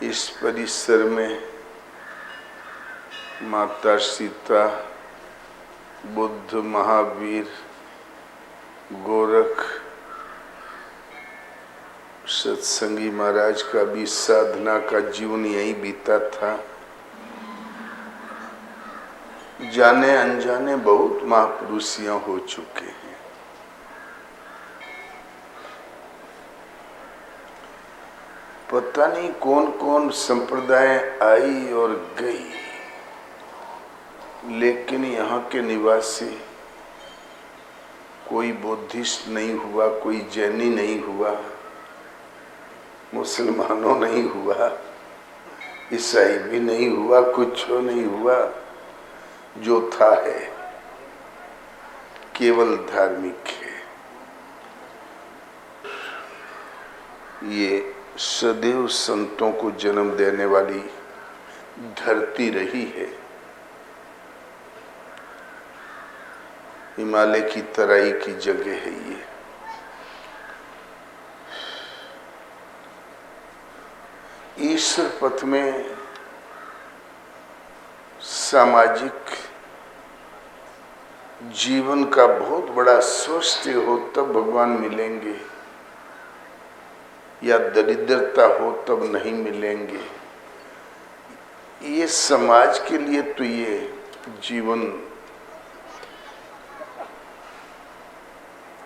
इस परिसर में माता सीता, बुद्ध, महावीर, गोरख, सत्संगी महाराज का भी साधना का जीवन यही बीता था। जाने अनजाने बहुत महापुरुषियां हो चुके हैं। पता नहीं कौन कौन संप्रदाय आई और गई, लेकिन यहाँ के निवासी कोई बौद्धिस्ट नहीं हुआ, कोई जैनी नहीं हुआ, मुसलमानों नहीं हुआ, ईसाई भी नहीं हुआ, कुछ नहीं हुआ। जो था है केवल धार्मिक है। ये सदैव संतों को जन्म देने वाली धरती रही है। हिमालय की तराई की जगह है ये। ईश्वर पथ में सामाजिक जीवन का बहुत बड़ा स्वास्थ्य हो तब भगवान मिलेंगे, या दरिद्रता हो तब नहीं मिलेंगे। ये समाज के लिए तो ये जीवन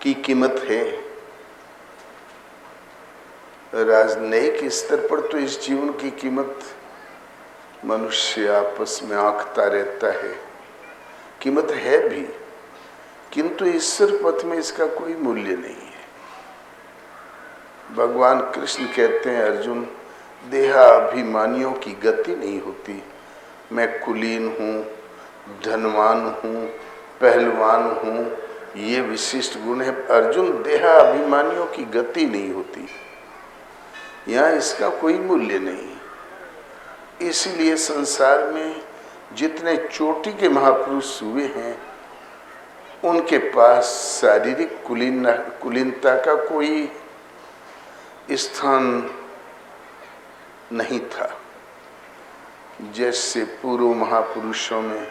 की कीमत है। राजनयिक स्तर पर तो इस जीवन की कीमत मनुष्य आपस में आंकता रहता है, कीमत है भी, किंतु ईश्वर पथ में इसका कोई मूल्य नहीं है। भगवान कृष्ण कहते हैं, अर्जुन, देहाभिमानियों की गति नहीं होती। मैं कुलीन हूँ, धनवान हूँ, पहलवान हूँ, ये विशिष्ट गुण है। अर्जुन, देहाभिमानियों की गति नहीं होती, यहाँ इसका कोई मूल्य नहीं। इसीलिए संसार में जितने चोटी के महापुरुष हुए हैं, उनके पास शारीरिक कुलीनता का कोई स्थान नहीं था। जैसे पूर्व महापुरुषों में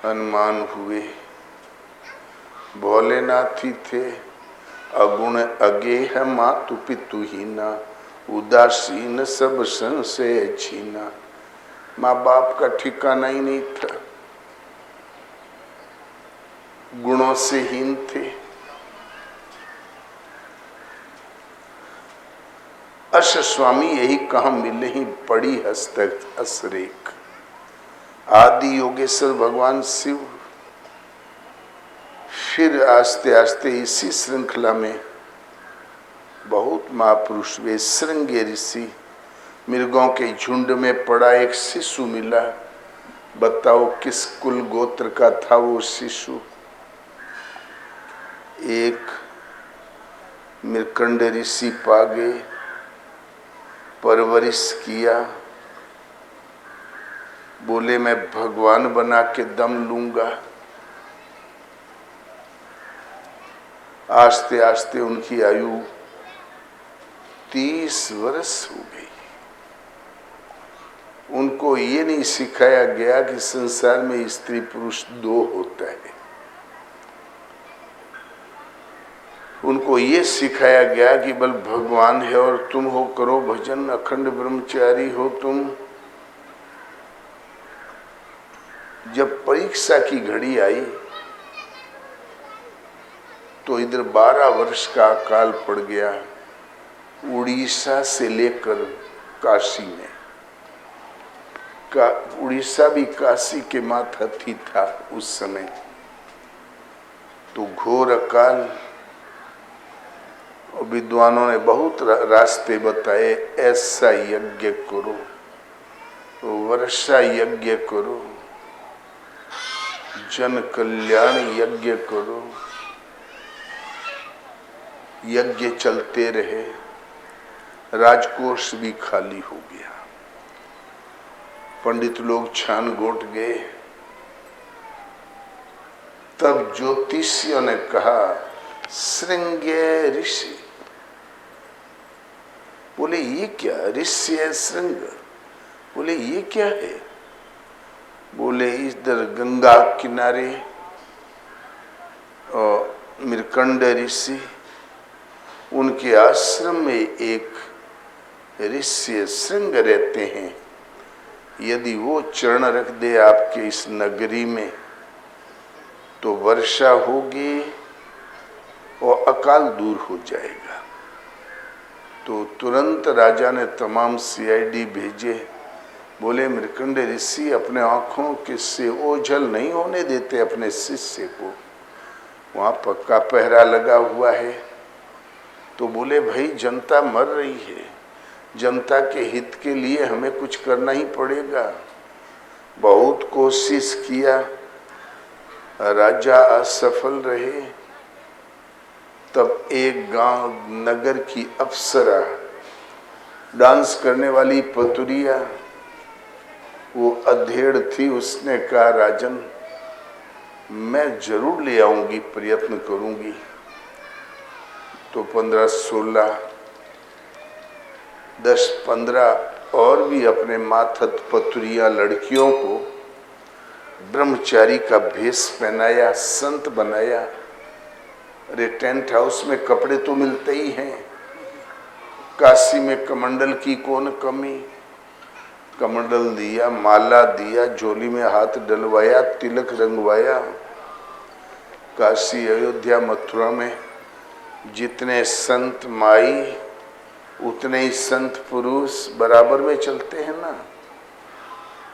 हनुमान हुए, भोलेनाथी थे, अगुण अगेह मातु पितुहीना, उदासीन सब संशय छीना। माँ बाप का ठिकाना ही नहीं था, गुणों से हीन थे। अश स्वामी यही कहा मिले ही पड़ी हस्तक असरेक। आदि योगेश्वर भगवान शिव फिर आस्ते आस्ते इसी श्रृंखला में बहुत महापुरुष वे। श्रृंगे ऋषि, मृगों के झुंड में पड़ा एक शिशु मिला। बताओ किस कुल गोत्र का था वो शिशु? एक मृकंड ऋषि पा गए, परवरिश किया, बोले मैं भगवान बना के दम लूंगा। आस्ते आस्ते उनकी आयु 30 वर्ष हो गई। उनको ये नहीं सिखाया गया कि संसार में स्त्री पुरुष 2 होता है। उनको ये सिखाया गया कि बल भगवान है और तुम हो, करो भजन, अखंड ब्रह्मचारी हो तुम। जब परीक्षा की घड़ी आई तो इधर 12 वर्ष का अकाल पड़ गया, उड़ीसा से लेकर काशी में। उड़ीसा भी काशी के मातहती था उस समय। तो घोर अकाल, और विद्वानों ने बहुत रास्ते बताए। ऐसा यज्ञ करो, वर्षा यज्ञ करो, जन कल्याण यज्ञ करो। यज्ञ चलते रहे, राजकोष भी खाली हो गया। पंडित लोग छान गोट गए। तब ज्योतिषियों ने कहा, श्रृंगे ऋषि, बोले ये क्या? ऋषि है श्रृंग। बोले ये क्या है? बोले इधर गंगा किनारे और मृकंड ऋषि, उनके आश्रम में एक ऋषि श्रृंग रहते हैं। यदि वो चरण रख दे आपके इस नगरी में तो वर्षा होगी और अकाल दूर हो जाएगा। तो तुरंत राजा ने तमाम सीआईडी भेजे। बोले मृकंड ऋषि अपने आंखों के से ओझल नहीं होने देते अपने शिष्य को, वहाँ पक्का पहरा लगा हुआ है। तो बोले भाई जनता मर रही है, जनता के हित के लिए हमें कुछ करना ही पड़ेगा। बहुत कोशिश किया, राजा असफल रहे। तब एक गांव नगर की अप्सरा, डांस करने वाली पतुरिया, वो अधेड़ थी, उसने कहा राजन मैं जरूर ले आऊंगी, प्रयत्न करूंगी। तो 15-16, 10-15 और भी अपने माथत पतुरिया लड़कियों को ब्रह्मचारी का भेष पहनाया, संत बनाया। अरे टेंट हाउस में कपड़े तो मिलते ही हैं, काशी में कमंडल की कौन कमी। कमंडल दिया, माला दिया, झोली में हाथ डलवाया, तिलक रंगवाया। काशी अयोध्या मथुरा में जितने संत माई उतने ही संत पुरुष बराबर में चलते हैं ना।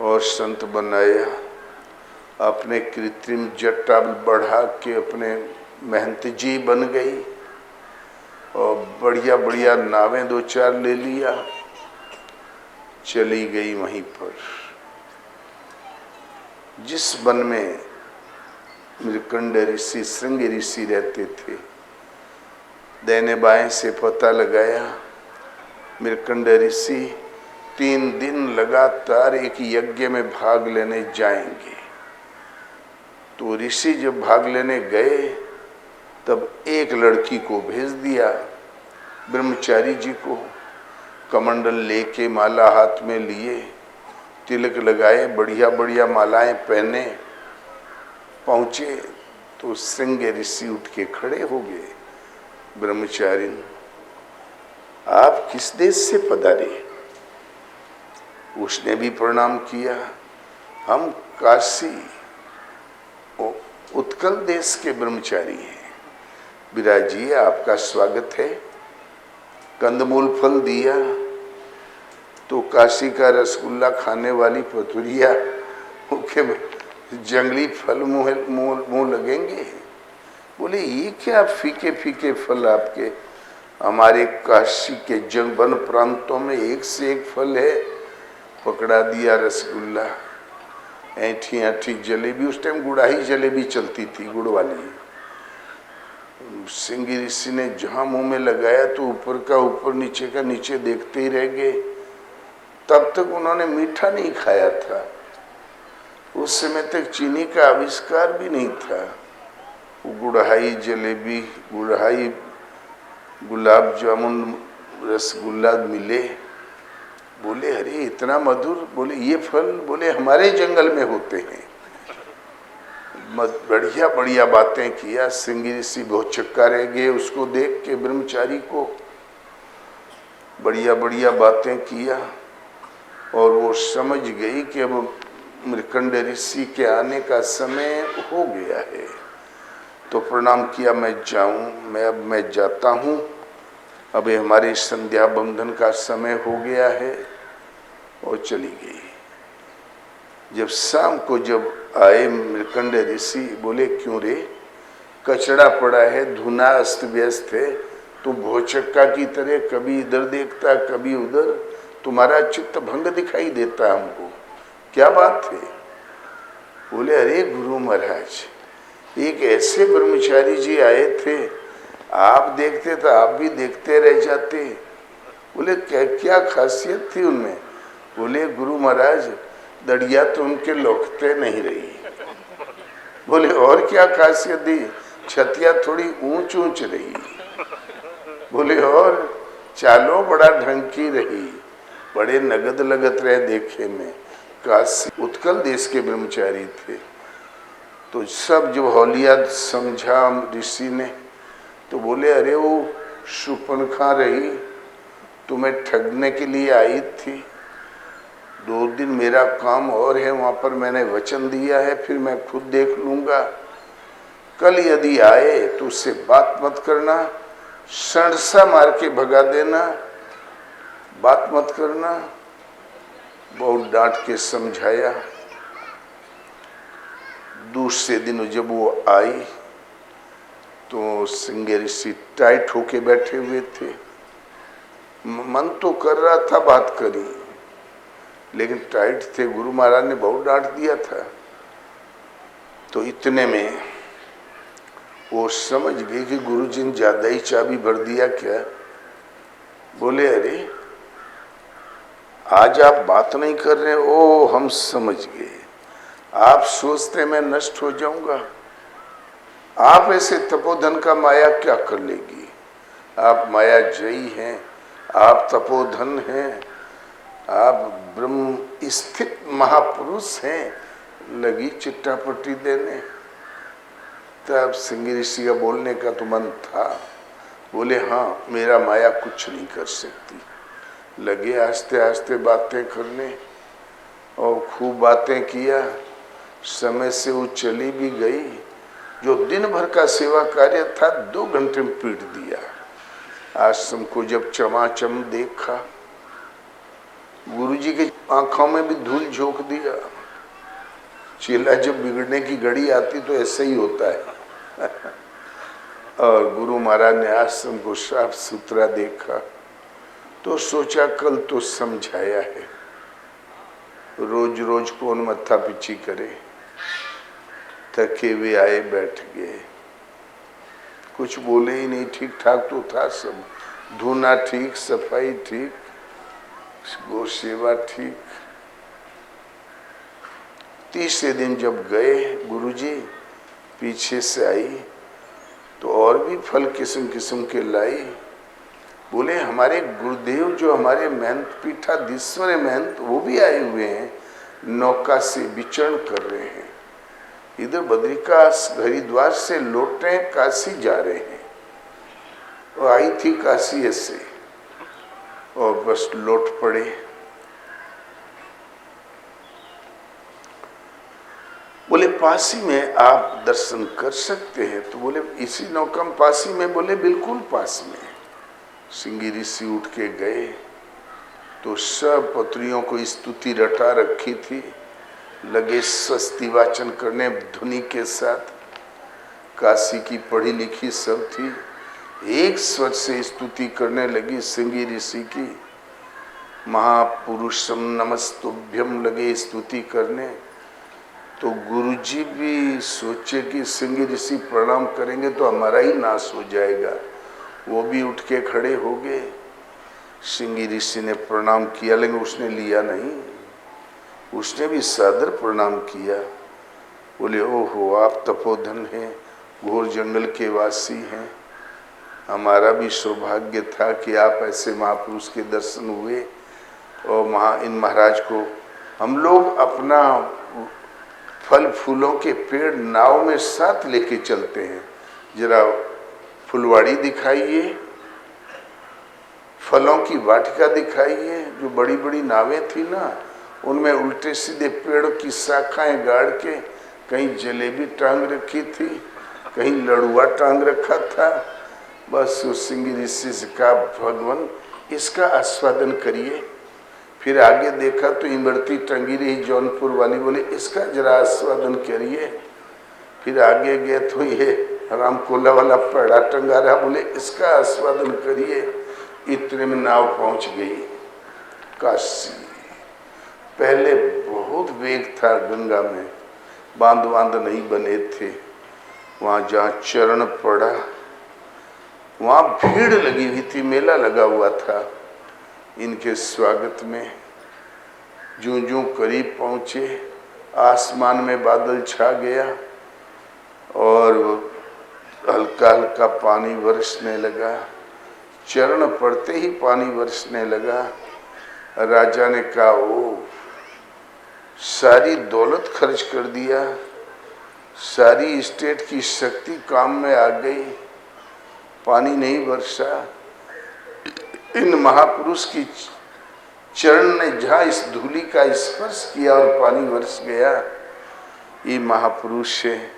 और संत बनाया, अपने कृत्रिम जट्टा बढ़ा के अपने महंत जी बन गई और बढ़िया बढ़िया नावें 2-4 ले लिया, चली गई वहीं पर। जिस वन में मृकंड ऋषि श्रृंग ऋषि रहते थे, दाहिने बाएं से पता लगाया। मृकंड ऋषि 3 दिन लगातार एक यज्ञ में भाग लेने जाएंगे। तो ऋषि जब भाग लेने गए तब एक लड़की को भेज दिया, ब्रह्मचारी जी को। कमंडल लेके, माला हाथ में लिए, तिलक लगाए, बढ़िया बढ़िया मालाएं पहने पहुंचे तो श्रृंग ऋषि उठ के खड़े हो गए। ब्रह्मचारी आप किस देश से पधारे? उसने भी प्रणाम किया। हम काशी उत्कल देश के ब्रह्मचारी हैं। विराजिए, आपका स्वागत है। कंदमूल फल दिया तो काशी का रसगुल्ला खाने वाली पथुरिया के जंगली फल मुंह लगेंगे। बोले ये क्या फीके फीके फल आपके? हमारे काशी के वन प्रांतों में एक से एक फल है। पकड़ा दिया रसगुल्ला, ऐठी ऐठी जलेबी। उस टाइम गुड़ाही जलेबी चलती थी, गुड़ वाली। श्रृंग ऋषि ने जहां मुंह में लगाया तो ऊपर का ऊपर, नीचे का नीचे देखते ही रह गए। तब तक उन्होंने मीठा नहीं खाया था। उस समय तक चीनी का आविष्कार भी नहीं था। वो गुड़ाई जलेबी, गुड़ाई गुलाब जामुन, रसगुल्ला मिले। बोले अरे इतना मधुर। बोले ये फल बोले हमारे जंगल में होते हैं। बढ़िया बढ़िया बातें किया। श्रृंग ऋषि बहुत चक्का रह गए उसको देख के, ब्रह्मचारी को। बढ़िया बढ़िया बातें किया और वो समझ गई कि अब मृकंड ऋषि के आने का समय हो गया है। तो प्रणाम किया, मैं जाऊं, मैं जाता हूं। अभी हमारी संध्या बंधन का समय हो गया है। और चली गई। जब शाम को जब आए मृकंड ऋषि, बोले क्यों रे? कचड़ा पड़ा है, धुना अस्त व्यस्त है, तू भोचक्का की तरह कभी इधर देखता कभी उधर, तुम्हारा चित्त भंग दिखाई देता हमको, क्या बात है? बोले अरे गुरु महाराज, एक ऐसे ब्रह्मचारी जी आए थे, आप देखते तो आप भी देखते रह जाते। बोले क्या खासियत थी उनमें? बोले गुरु महाराज दड़िया तो उनके लौकते नहीं रही। बोले और क्या खासियत थी? छतिया थोड़ी ऊंच ऊंच रही। बोले और चालो बड़ा ढंग की रही, बड़े नगद लगत रहे देखे में। काशी उत्कल देश के ब्रह्मचारी थे। तो सब जब हौलिया समझा ऋषि ने तो बोले, अरे वो शूर्पणखा रही तुम्हें ठगने के लिए आई थी। 2 दिन मेरा काम और है, वहां पर मैंने वचन दिया है, फिर मैं खुद देख लूंगा। कल यदि आए तो उससे बात मत करना, सड़सा मार के भगा देना, बात मत करना। बहुत डांट के समझाया। दूसरे दिन जब वो आई तो श्रृंगी ऋषि टाइट होके बैठे हुए थे। मन तो कर रहा था बात करी, लेकिन टाइट थे। गुरु महाराज ने बहुत डांट दिया था। तो इतने में वो समझ गए कि गुरुजी ने ज्यादा ही चाबी भर दिया क्या। बोले, अरे आज आप बात नहीं कर रहे। ओ, हम समझ गए, आप सोचते मैं नष्ट हो जाऊंगा। आप ऐसे तपोधन का माया क्या कर लेगी। आप माया जयी हैं, आप तपोधन हैं, आप ब्रह्म स्थित महापुरुष हैं। लगी चिट्टापट्टी देने। तब श्रृंगी ऋषि का बोलने का तो मन था। बोले, हाँ मेरा माया कुछ नहीं कर सकती। लगे आस्ते आस्ते बातें करने और खूब बातें किया। समय से वो चली भी गई। जो दिन भर का सेवा कार्य था 2 घंटे में पीट दिया। आश्रम को जब चमाचम देखा, गुरुजी की आंखों में भी धूल झोंक दिया। चेला जब बिगड़ने की घड़ी आती तो ऐसे ही होता है। और गुरु महाराज ने आश्रम को साफ सुथरा देखा तो सोचा कल तो समझाया है, रोज रोज कौन मत्था पिची करे। थके हुए आए, बैठ गए, कुछ बोले ही नहीं। ठीक ठाक तो था सब, धोना ठीक, सफाई ठीक, गौ सेवा ठीक। तीसरे दिन जब गए गुरुजी, पीछे से आई तो और भी फल किस्म किस्म के लाई। बोले, हमारे गुरुदेव जो हमारे महंत पीठाधीश्वर महंत वो भी आए हुए हैं, नौका से विचरण कर रहे हैं। इधर बद्रिकाश हरिद्वार से लौट रहे हैं, काशी जा रहे हैं। वो आई थी काशी से और बस लौट पड़े। बोले, पासी में आप दर्शन कर सकते हैं। तो बोले, इसी नौका में पासी में। बोले, बिल्कुल पास में। श्रृंगी ऋषि उठ के गए तो सब पत्रियों को स्तुति रटा रखी थी। लगे स्वस्ति वाचन करने ध्वनि के साथ। काशी की पढ़ी लिखी सब थी, एक स्वर से स्तुति करने लगी श्रृंगी ऋषि की। महापुरुषम नमस्तुभ्यम लगे स्तुति करने। तो गुरुजी भी सोचे कि श्रृंगी ऋषि प्रणाम करेंगे तो हमारा ही नाश हो जाएगा। वो भी उठ के खड़े हो गए। श्रृंगी ऋषि ने प्रणाम किया, लेकिन उसने लिया नहीं। उसने भी सादर प्रणाम किया। बोले, ओहो, आप तपोधन हैं, घोर जंगल के वासी हैं। हमारा भी सौभाग्य था कि आप ऐसे महापुरुष के दर्शन हुए। और इन महाराज को हम लोग अपना फल फूलों के पेड़ नाव में साथ लेके चलते हैं। जरा फुलवाड़ी दिखाइए, फलों की वाटिका दिखाइए। जो बड़ी बड़ी नावें थी ना, उनमें उल्टे सीधे पेड़ की शाखाएं गाड़ के कहीं जलेबी टांग रखी थी, कहीं लड़ुआ टांग रखा था। बस उस श्रृंगी ऋषि से कहा, भगवान इसका आस्वादन करिए। फिर आगे देखा तो इमरती टंगी रही जौनपुर वाली। बोले, इसका जरा आस्वादन करिए। फिर आगे गए तो ये रामकोला वाला पेड़ा टंगा रहा। बोले, इसका आस्वादन करिए। इतने में नाव पहुंच गई काशी। पहले बहुत वेग था गंगा में, बांध नहीं बने थे। वहाँ जहाँ चरण पड़ा वहाँ भीड़ लगी हुई थी, मेला लगा हुआ था इनके स्वागत में। जूं जूं करीब पहुँचे, आसमान में बादल छा गया और हल्का हल्का पानी बरसने लगा। चरण पड़ते ही पानी बरसने लगा। राजा ने कहा, ओ सारी दौलत खर्च कर दिया, सारी स्टेट की शक्ति काम में आ गई, पानी नहीं बरसा। इन महापुरुष की चरण ने जहाँ इस धूलि का स्पर्श किया और पानी बरस गया। ये महापुरुष है,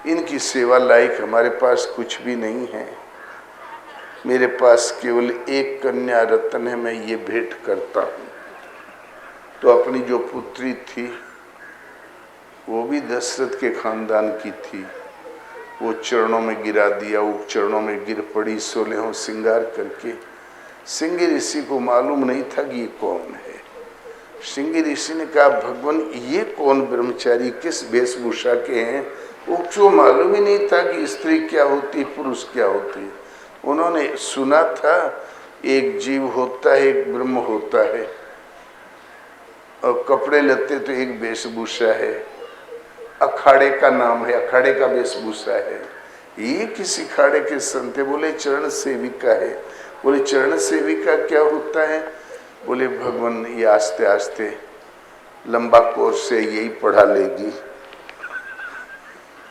इनकी सेवा लायक हमारे पास कुछ भी नहीं है। मेरे पास केवल एक कन्या रत्न है, मैं ये भेंट करता हूँ। तो अपनी जो पुत्री थी वो भी दशरथ के खानदान की थी, वो चरणों में गिरा दिया। वो चरणों में गिर पड़ी 16 श्रृंगार करके। सिंह ऋषि को मालूम नहीं था कि ये कौन है। सिंह ऋषि ने कहा, भगवान ये कौन ब्रह्मचारी किस वेशभूषा के हैं? उसको मालूम ही नहीं था कि स्त्री क्या होती, पुरुष क्या होती। उन्होंने सुना था एक जीव होता है, एक ब्रह्म होता है, और कपड़े लेते तो एक वेशभूषा है, अखाड़े का नाम है, अखाड़े का वेशभूषा है। ये किसी खाड़े के संत? बोले चरण सेविका है। बोले चरण सेविका क्या होता है? बोले भगवान ये आस्ते आस्ते लंबा कोर्स से यही पढ़ा लेगी।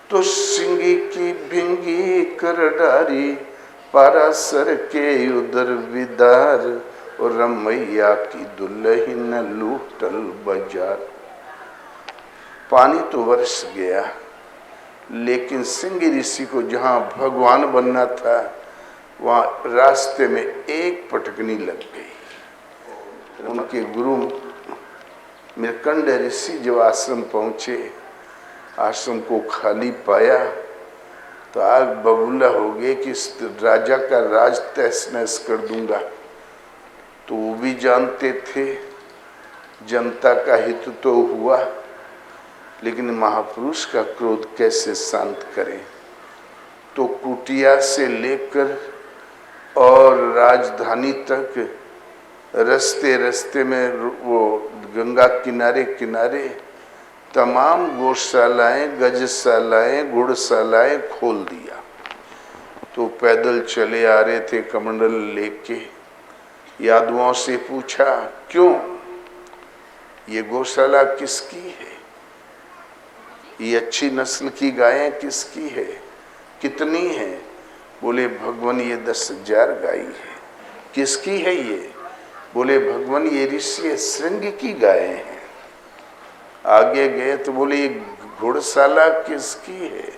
तो सिंगी की भिंगी कर डारी, पारासर के उदर विदार, और रमैया की दुल्हन लूटल बाजार। पानी तो बरस गया, लेकिन सिंह ऋषि को जहाँ भगवान बनना था वहाँ रास्ते में एक पटकनी लग गई। उनके गुरु मृकंड ऋषि जब आश्रम पहुँचे, आश्रम को खाली पाया तो आग बबूला हो गए कि इस राजा का राज तहस नहस कर दूंगा। तो वो भी जानते थे जनता का हित तो हुआ, लेकिन महापुरुष का क्रोध कैसे शांत करें। तो कुटिया से लेकर और राजधानी तक रास्ते रास्ते में वो गंगा किनारे किनारे तमाम गौशालाएं, गजशालाएं, गुड़शालाएं खोल दिया। तो पैदल चले आ रहे थे कमंडल लेके। यादवों से पूछा, क्यों ये गौशाला किसकी है? ये अच्छी नस्ल की गायें किसकी है? कितनी है? बोले भगवान ये 10,000 गाय है। किसकी है ये? बोले भगवान ये ऋषि श्रृंग की गायें हैं। आगे गए तो बोले ये घुड़शाला किसकी है?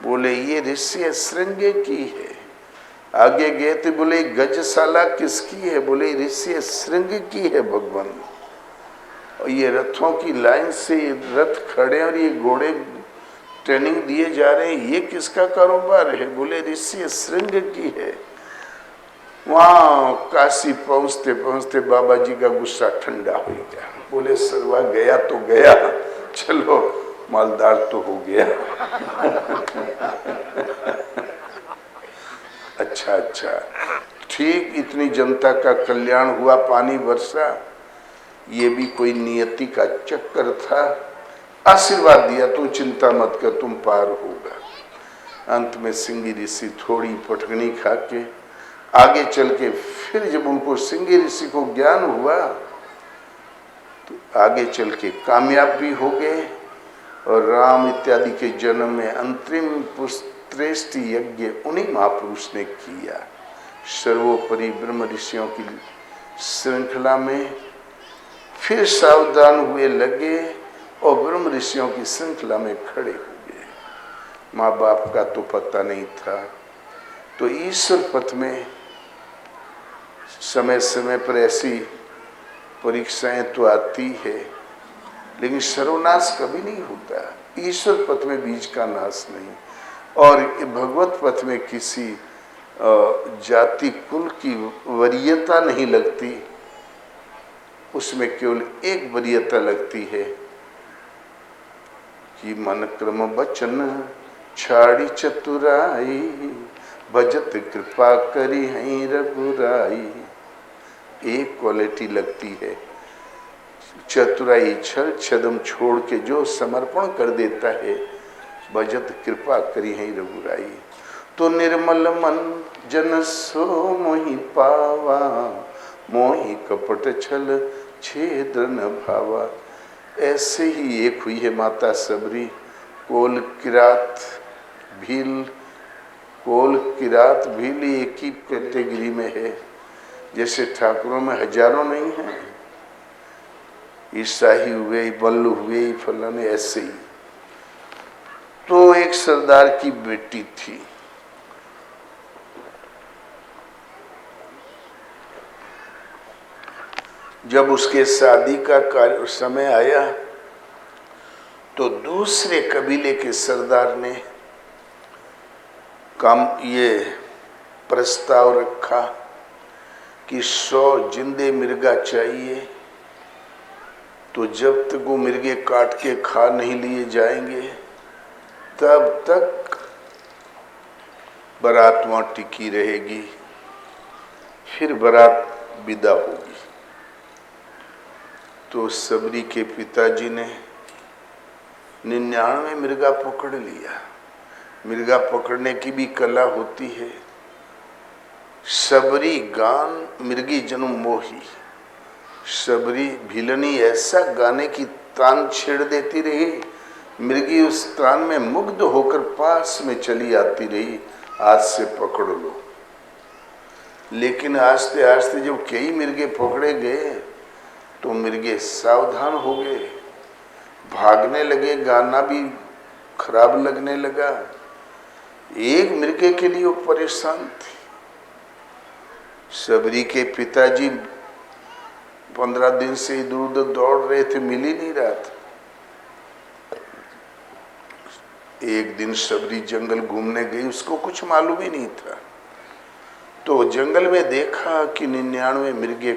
बोले ये ऋषि श्रृंग की है। आगे गए तो बोले गजशाला किसकी है? बोले ऋषि श्रृंग की है भगवान। और ये रथों की लाइन से ये रथ खड़े और ये घोड़े ट्रेनिंग दिए जा रहे हैं, ये किसका कारोबार है? बोले ऋषि श्रृंग की है। वहाँ काशी पहुँचते पहुँचते बाबा जी का गुस्सा ठंडा हो गया। बोले सरवा गया तो गया, चलो मालदार तो हो गया। अच्छा, ठीक इतनी जनता का कल्याण हुआ, पानी बरसा। ये भी कोई नियति का चक्कर था। आशीर्वाद दिया, तू चिंता मत कर, तुम पार होगा। अंत में सिंह ऋषि थोड़ी पटकनी खा के आगे चल के, फिर जब उनको सिंह ऋषि को ज्ञान हुआ तो आगे चल के कामयाब भी हो गए। और राम इत्यादि के जन्म में अंतरिम पुष्ट्रेष्ठ यज्ञ उन्हीं महापुरुष ने किया। सर्वोपरि ब्रह्म ऋषियों की श्रृंखला में फिर सावधान हुए लगे और ब्रह्म ऋषियों की श्रृंखला में खड़े हो गए। माँ बाप का तो पता नहीं था। तो ईश्वर पथ में समय समय पर ऐसी परीक्षाएं तो आती है, लेकिन सर्वनाश कभी नहीं होता। ईश्वर पथ में बीज का नाश नहीं। और भगवत पथ में किसी जाति कुल की वरीयता नहीं लगती, उसमें केवल एक वरीयता लगती है कि मन क्रम बचन छाड़ी चतुराई, भजत कृपा करी है रघुराई। एक क्वालिटी लगती है, चतुराई छल छदम छोड़ के जो समर्पण कर देता है, भजत कृपा करी है रघुराई। तो निर्मल मन जन सो मोहि पावा, मोहि कपट छल छेद न भावा। ऐसे ही एक हुई है माता सबरी, कोल किरात भील। कोल किरात भील एक ही कैटेगरी में है। जैसे ठाकुरों में हजारों नहीं हैं, ईसाई हुए, बल्लू हुए, फलाने, ऐसे ही। तो एक सरदार की बेटी थी, जब उसके शादी का समय आया तो दूसरे कबीले के सरदार ने ये प्रस्ताव रखा कि 100 जिंदे मिर्गा चाहिए। तो जब तक वो मिर्गे काट के खा नहीं लिए जाएंगे तब तक बारात वहां टिकी रहेगी, फिर बारात विदा होगी। तो सबरी के पिताजी ने 99 मिर्गा पकड़ लिया। मिर्गा पकड़ने की भी कला होती है। सबरी गान मिर्गी जन्म मोही। सबरी भिलनी ऐसा गाने की तान छेड़ देती रही, मिर्गी उस तान में मुग्ध होकर पास में चली आती रही, आज से पकड़ लो। लेकिन आस्ते आस्ते जब कई मिर्गे पकड़े गए तो मिर्गे सावधान हो गए, भागने लगे, गाना भी खराब लगने लगा। एक मिर्गे के लिए वो परेशान थे। सबरी के पिताजी 15 दिन से इधर उधर दौड़ रहे थे, मिल ही नहीं रहा था। एक दिन सबरी जंगल घूमने गई, उसको कुछ मालूम ही नहीं था। तो जंगल में देखा कि 99 मिर्गे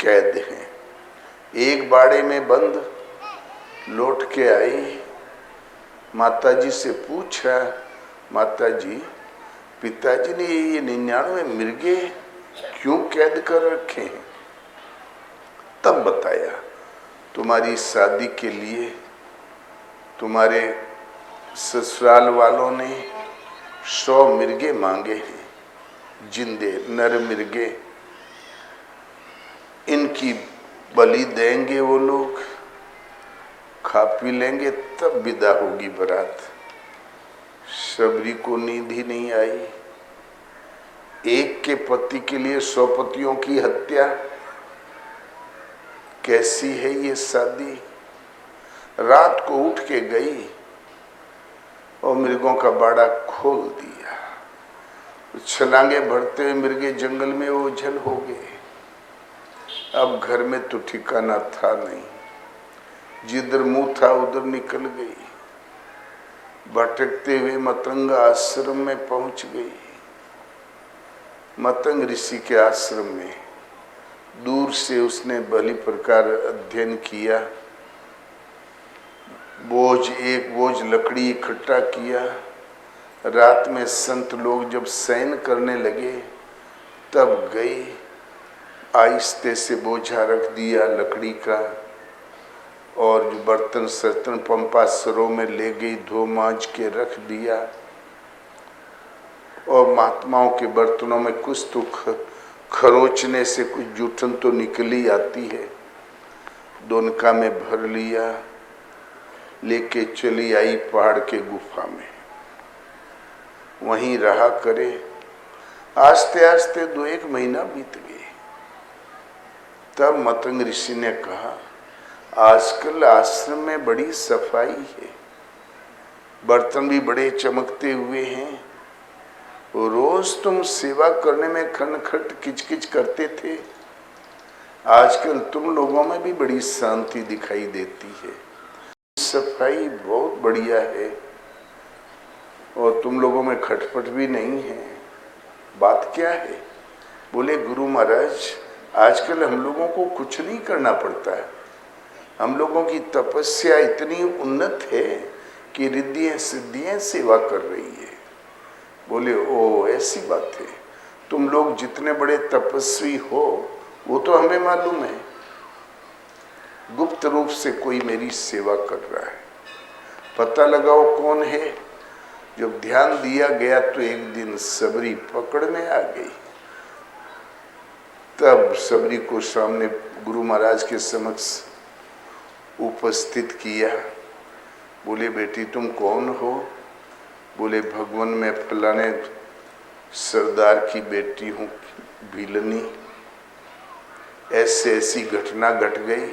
कैद हैं, एक बाड़े में बंद। लौट के आई, माताजी से पूछा, माताजी पिताजी ने ये 99 मिर्गे क्यों कैद कर रखे हैं? तब बताया, तुम्हारी शादी के लिए तुम्हारे ससुराल वालों ने 100 मिर्गे मांगे हैं, जिंदे नर मिर्गे। इनकी बलि देंगे वो लोग, खा पी लेंगे, तब विदा होगी बारात। सबरी को नींद ही नहीं आई। एक के पति के लिए 100 पतियों की हत्या, कैसी है ये शादी? रात को उठ के गई और मृगों का बाड़ा खोल दिया। छलांगे भरते हुए मृगे जंगल में ओझल हो गए। अब घर में तो ठिकाना था नहीं, जिधर मुंह था उधर निकल गई। भटकते हुए मतंग आश्रम में पहुंच गई। मतंग ऋषि के आश्रम में दूर से उसने भली प्रकार अध्ययन किया। एक बोझ लकड़ी इकट्ठा किया। रात में संत लोग जब शयन करने लगे तब गई, आहिस्ते से बोझा रख दिया लकड़ी का, और जो बर्तन सर्तन पंपा सरों में ले गई, धो मांज के रख दिया। और महात्माओं के बर्तनों में कुछ तो खरोचने से कुछ जूठन तो निकली आती है, दोनका में भर लिया, लेके चली आई पहाड़ के गुफा में, वहीं रहा करे। आस्ते आस्ते 2-1 महीना बीत गए। तब मतंग ऋषि ने कहा, आजकल आश्रम में बड़ी सफाई है, बर्तन भी बड़े चमकते हुए हैं, रोज तुम सेवा करने में खनखट किचकिच करते थे, आजकल तुम लोगों में भी बड़ी शांति दिखाई देती है, सफाई बहुत बढ़िया है और तुम लोगों में खटपट भी नहीं है, बात क्या है? बोले, गुरु महाराज, आजकल हम लोगों को कुछ नहीं करना पड़ता है, हम लोगों की तपस्या इतनी उन्नत है कि रिद्धियां सिद्धियां सेवा कर रही है। बोले, ओ ऐसी बात है, तुम लोग जितने बड़े तपस्वी हो वो तो हमें मालूम है, गुप्त रूप से कोई मेरी सेवा कर रहा है, पता लगाओ कौन है। जब ध्यान दिया गया तो एक दिन सबरी पकड़ने आ गई। तब सबरी को सामने गुरु महाराज के समक्ष उपस्थित किया। बोले बेटी तुम कौन हो? बोले भगवान मैं फलाने सरदार की बेटी हूँ भीलनी, ऐसे ऐसी घटना घट गई,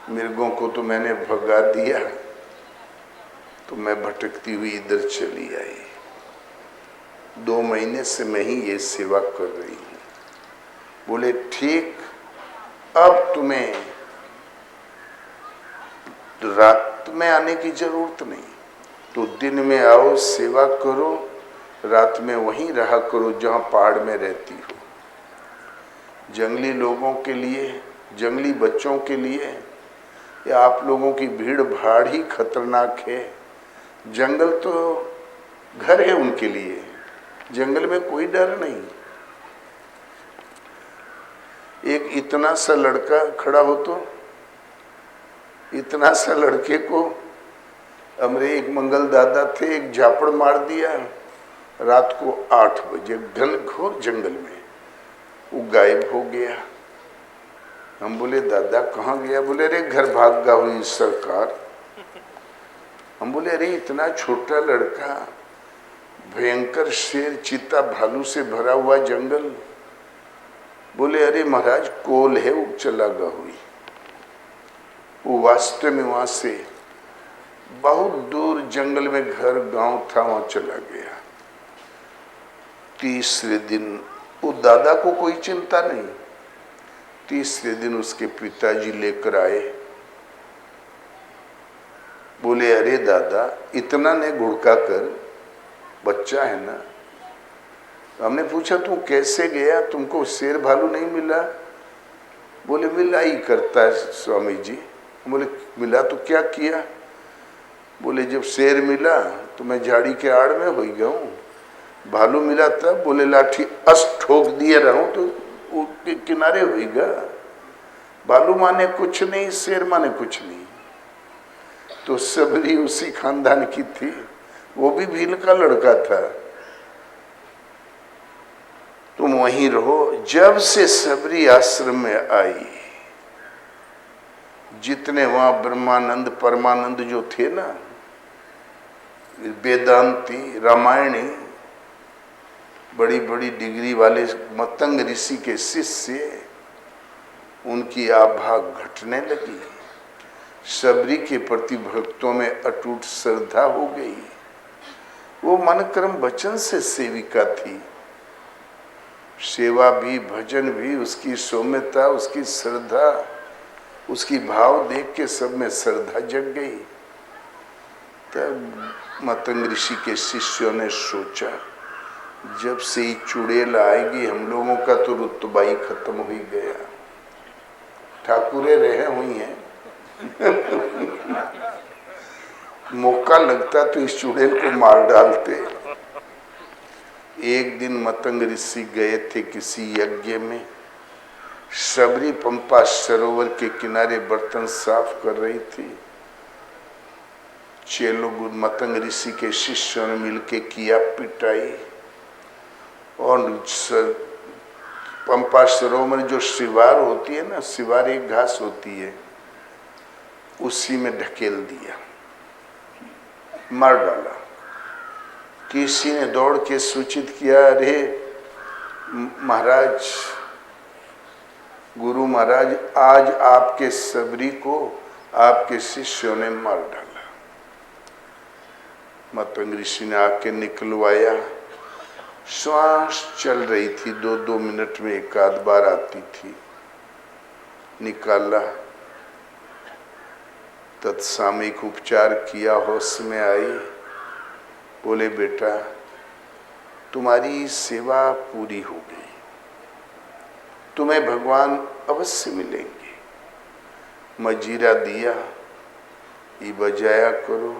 मृगों को तो मैंने भगा दिया, तो मैं भटकती हुई इधर चली आई। 2 महीने से मैं ही ये सेवा कर रही हूँ। बोले ठीक, अब तुम्हें रात में आने की जरूरत नहीं, तो दिन में आओ, सेवा करो, रात में वहीं रहा करो जहाँ पहाड़ में रहती हो। जंगली लोगों के लिए, जंगली बच्चों के लिए या आप लोगों की भीड़ भाड़ ही खतरनाक है। जंगल तो घर है उनके लिए, जंगल में कोई डर नहीं। एक इतना सा लड़का खड़ा हो तो इतना सा लड़के को हमारे एक मंगल दादा थे, एक झापड़ मार दिया। रात को 8 बजे घनघोर जंगल में वो गायब हो गया। हम बोले दादा कहाँ गया? बोले अरे घर भागा हुई सरकार। हम बोले अरे इतना छोटा लड़का, भयंकर शेर चीता भालू से भरा हुआ जंगल। बोले अरे महाराज कोल है वो चला गा हुई। वो वास्तव में वहां से बहुत दूर जंगल में घर गांव था, वहां चला गया। तीसरे दिन वो दादा को कोई चिंता नहीं। तीसरे दिन उसके पिताजी लेकर आए। बोले अरे दादा इतना ने घुड़का कर, बच्चा है ना। हमने पूछा तू कैसे गया, तुमको शेर भालू नहीं मिला? बोले मिला ही करता है स्वामी जी। बोले मिला तो क्या किया? बोले जब शेर मिला तो मैं झाड़ी के आड़ में हो गया हूँ, भालू मिला तब। बोले लाठी अस ठोक दिए रहूं तो उसके किनारे होगा। भालू माने कुछ नहीं, शेर माने कुछ नहीं। तो सबरी उसी खानदान की थी, वो भी भील का लड़का था। तुम वहीं रहो। जब से सबरी आश्रम में आई, जितने वहां ब्रह्मानंद परमानंद जो थे ना, वेदांती रामायणी बड़ी बड़ी डिग्री वाले मतंग ऋषि के शिष्य, उनकी आभा घटने लगी। सबरी के प्रति भक्तों में अटूट श्रद्धा हो गई। वो मन कर्म वचन से सेविका थी। सेवा भी भजन भी, उसकी सौम्यता, उसकी श्रद्धा, उसकी भाव देख के सब में श्रद्धा जग गई। तब मतंग ऋषि के शिष्यों ने सोचा जब से ही चुड़ैल आएगी हम लोगों का तो रुतबा ही खत्म हो ही गया। ठाकुरे रहे हुई हैं मौका लगता तो इस चुड़ैल को मार डालते। एक दिन मतंग ऋषि गए थे किसी यज्ञ में। सबरी पंपा सरोवर के किनारे बर्तन साफ कर रही थी। चेलो मतंग ऋषि के शिष्यों ने मिलके किया पिटाई, और पंपा सरोवर में जो शिवार होती है ना, शिवार एक घास होती है, उसी में ढकेल दिया, मार डाला। किसी ने दौड़ के सूचित किया, अरे महाराज, गुरु महाराज, आज आपके सबरी को आपके शिष्यों ने मार डाला। मतंग ऋषि ने आके निकलवाया। श्वास चल रही थी, 2-2 मिनट में एक आध बार आती थी। निकाला, तत्सामयिक उपचार किया, होश में आई। बोले बेटा तुम्हारी सेवा पूरी हो गई, तुम्हें भगवान अवश्य मिलेंगे। मजीरा दिया, ये बजाया करो,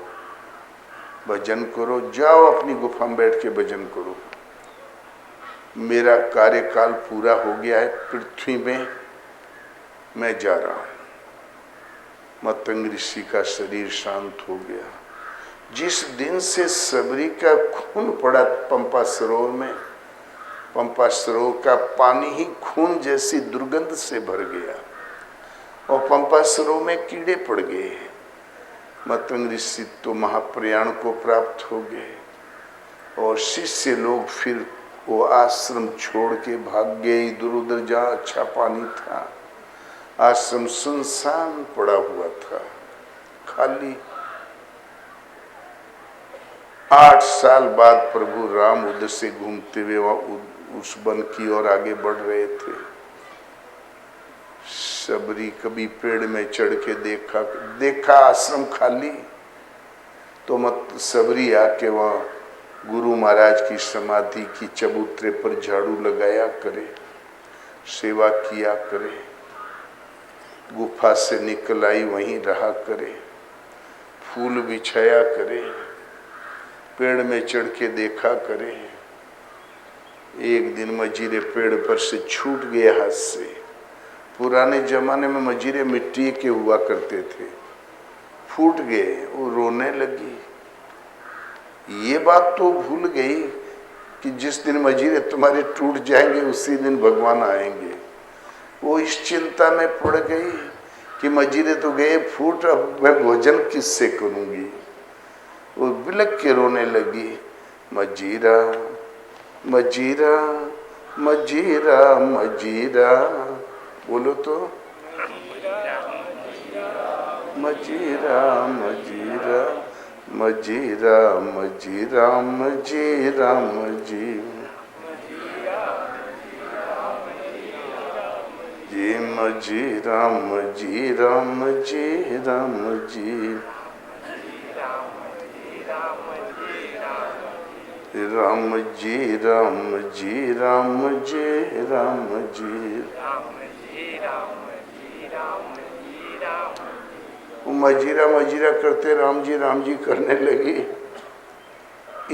भजन करो, जाओ अपनी गुफा में बैठ के भजन करो। मेरा कार्यकाल पूरा हो गया है पृथ्वी में, मैं जा रहा हूं। मतंग ऋषि का शरीर शांत हो गया। जिस दिन से सबरी का खून पड़ा पंपा सरोवर में, पंपा सरोवर का पानी ही खून जैसी दुर्गंध से भर गया और पंपा सरोवर में कीड़े पड़ गए। मतंग ऋषि तो महाप्रयाण को प्राप्त हो गए और शिष्य लोग फिर वो आश्रम छोड़ के भाग गए इधर उधर, जहाँ अच्छा पानी था। आश्रम सुनसान पड़ा हुआ था, खाली। 8 साल बाद प्रभु राम उधर से घूमते हुए उस वन की ओर आगे बढ़ रहे थे। सबरी कभी पेड़ में चढ़ के देखा आश्रम खाली, तो मत सबरी आके वहाँ गुरु महाराज की समाधि की चबूतरे पर झाड़ू लगाया करे, सेवा किया करे, गुफा से निकल आई वहीं रहा करे, फूल बिछाया करे, पेड़ में चढ़ के देखा करे। एक दिन मजीरे पेड़ पर से छूट गए हाथ से। पुराने जमाने में मजीरे मिट्टी के हुआ करते थे, फूट गए, वो रोने लगी। ये बात तो भूल गई कि जिस दिन मजीरे तुम्हारे टूट जाएंगे उसी दिन भगवान आएंगे। वो इस चिंता में पड़ गई कि मजीरे तो गए फूट, अब मैं भोजन किससे करूंगी। वो बिलक के रोने लगी, मजीरा मजीरा मजीरा मजीरा, बोलो तो, मजीरा मजीरा मजीरा मजीरा मजीरा मजी जी मजीरा मजीरा मजीरा मजी राम जी राम जी राम जी राम जी। वो मजीरा मजीरा करते राम जी करने लगी।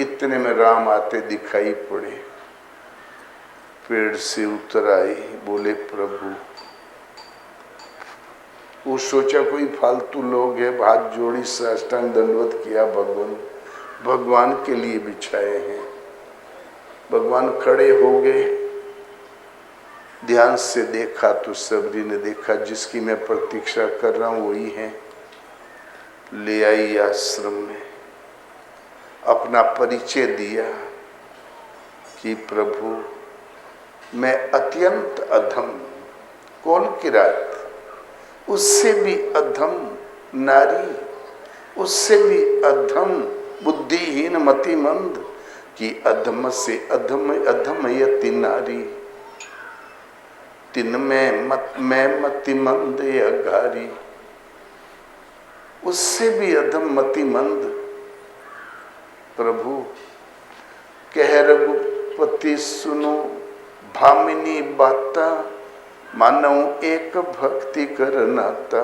इतने में राम आते दिखाई पड़े, पेड़ से उतर आई, बोले प्रभु। वो सोचा कोई फालतू लोग है, हाथ जोड़ी साष्टांग दंडवत किया, भगवान के लिए बिछाए हैं। भगवान खड़े हो गए, ध्यान से देखा तो सबरी ने देखा जिसकी मैं प्रतीक्षा कर रहा हूं वही है। ले आई आश्रम में, अपना परिचय दिया कि प्रभु मैं अत्यंत अधम, कौन की रात, उससे भी अधम नारी, उससे भी अधम बुद्धिहीन मतिमंद कि अधम से अधम अधम यति नारी, तिन में मैं मतिमंद अघारी। उससे भी अधम मतिमंद। प्रभु कह रघुपति सुनो भामिनी बाता, मानव एक भक्ति कर नाता।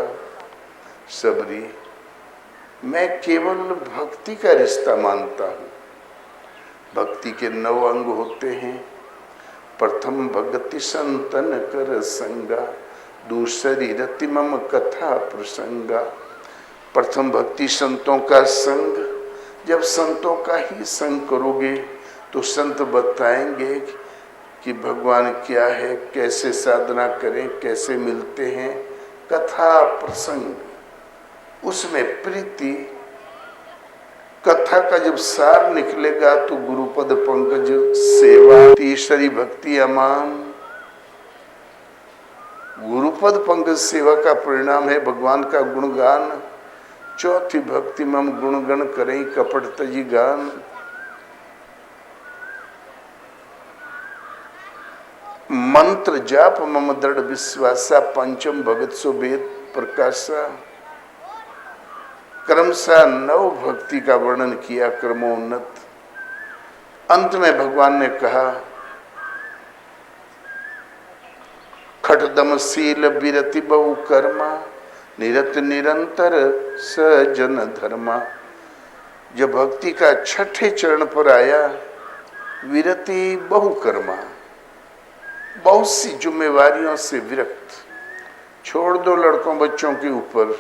सबरी मैं केवल भक्ति का रिश्ता मानता हूँ। भक्ति के 9 अंग होते हैं। प्रथम भक्ति संतन कर संगा, दूसरी रति मम कथा प्रसंगा। प्रथम भक्ति संतों का संग। जब संतों का ही संग करोगे तो संत बताएंगे कि भगवान क्या है, कैसे साधना करें, कैसे मिलते हैं। कथा प्रसंग, उसमें प्रीति। कथा का जब सार निकलेगा तो गुरुपद पंकज सेवा। तीसरी भक्ति अमान। गुरुपद पंकज सेवा का परिणाम है भगवान का गुणगान। चौथी भक्ति मम गुणगण करें कपट तजी गान। मंत्र जाप मम दृढ़ विश्वासा, पंचम भगत सो वेद प्रकाशा। क्रमशः 9 भक्ति का वर्णन किया, क्रमोन्नत। अंत में भगवान ने कहा खटदम शील विरति बहु कर्मा, निरत निरंतर सजन धर्मा। जब भक्ति का 6ठे चरण पर आया, विरति बहु कर्मा, बहुत सी जिम्मेवारियों से विरक्त। छोड़ दो लड़कों बच्चों के ऊपर,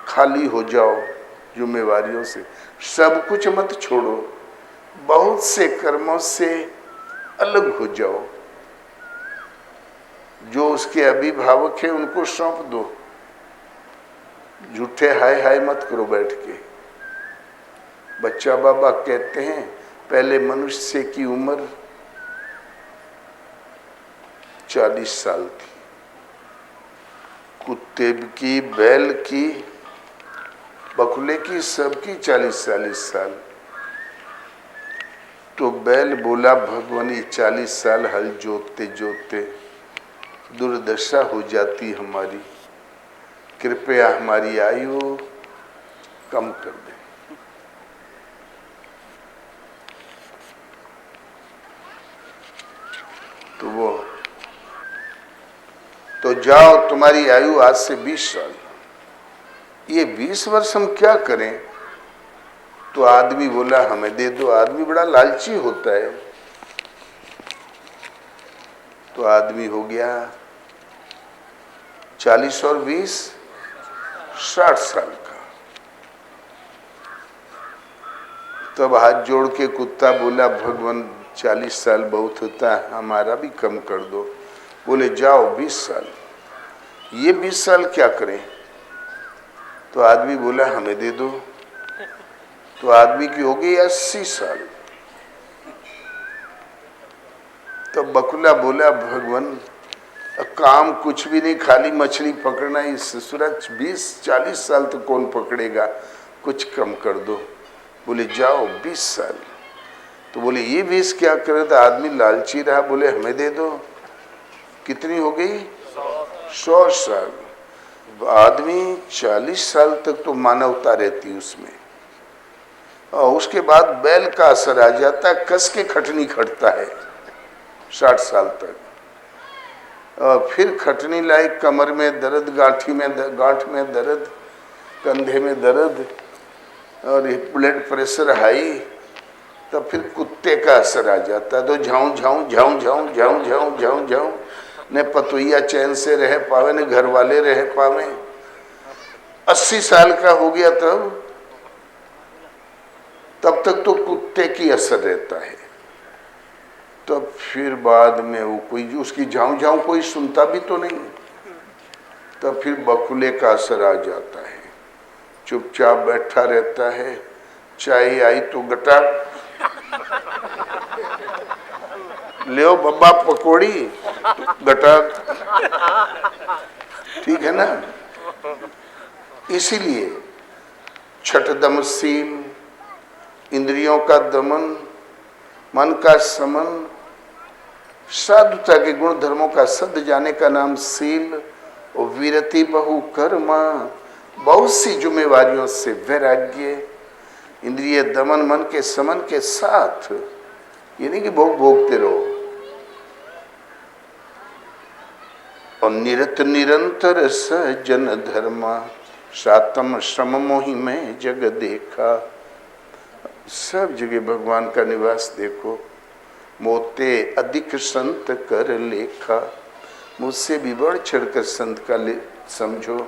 खाली हो जाओ, जिम्मेवारियों से। सब कुछ मत छोड़ो, बहुत से कर्मों से अलग हो जाओ। जो उसके अभिभावक है उनको सौंप दो। झूठे हाय हाय मत करो बैठ के। बच्चा बाबा कहते हैं पहले मनुष्य की उम्र 40 साल थी, कुत्ते की, बैल की, बकुले की, सबकी 40-40 साल। तो बैल बोला भगवान ये 40 साल हल जोतते जोतते दुर्दशा हो जाती हमारी, कृपया हमारी आयु कम कर दे। तो जाओ, तुम्हारी आयु आज से 20 साल। ये 20 वर्ष हम क्या करें? तो आदमी बोला हमें दे दो। आदमी बड़ा लालची होता है। तो आदमी हो गया 40 और 20 60 साल का। तब हाथ जोड़ के कुत्ता बोला भगवान 40 साल बहुत होता है, हमारा भी कम कर दो। बोले जाओ 20 साल। ये 20 साल क्या करें? तो आदमी बोला हमें दे दो। तो आदमी की हो गई 80 साल। तो बकुला बोला भगवान काम कुछ भी नहीं, खाली मछली पकड़ना, इस सूरज 20-40 साल तो कौन पकड़ेगा, कुछ कम कर दो। बोले जाओ 20 साल। तो बोले ये 20 क्या करे? तो आदमी लालची रहा, बोले हमें दे दो। कितनी हो गई? 100 साल। आदमी 40 साल तक तो मानवता रहती उसमें, और उसके बाद बैल का असर आ जाता है, कस के खटनी खटता है 60 साल तक। और फिर खटनी लायक कमर में दर्द, गांठ में दर्द, कंधे में दर्द और ब्लड प्रेशर हाई, तब फिर कुत्ते का असर आ जाता है। तो झाऊं झाऊं झाऊं झाऊं झाऊं झाऊं झाऊं झाऊं ने पतोइया चैन से रह पावे, ने घर वाले रह पावे। 80 साल का हो गया तब तक तो कुत्ते की असर रहता है। तब फिर बाद में वो कोई उसकी झाऊं झाऊं कोई सुनता भी तो नहीं। तब फिर बकुले का असर आ जाता है, चुपचाप बैठा रहता है। चाय आई तो गटा ले बब्बा पकौड़ी, गटा, ठीक है ना। इसीलिए छठ दमशील, इंद्रियों का दमन, मन का समन, साधुता के गुण धर्मों का सद जाने का नाम शील, और वीरति बहु कर्मा, बहुत सी जिम्मेवारियों से वैराग्य, इंद्रिय दमन, मन के समन के साथ। ये नहीं कि भोगते रहो। और निरत निरंतर सजन धर्मा, सातम श्रम मोहि में जग देखा। सब जगह भगवान का निवास देखो। मोते अधिक संत कर लेखा, मुझसे भी बढ़ चढ़कर संत का ले समझो।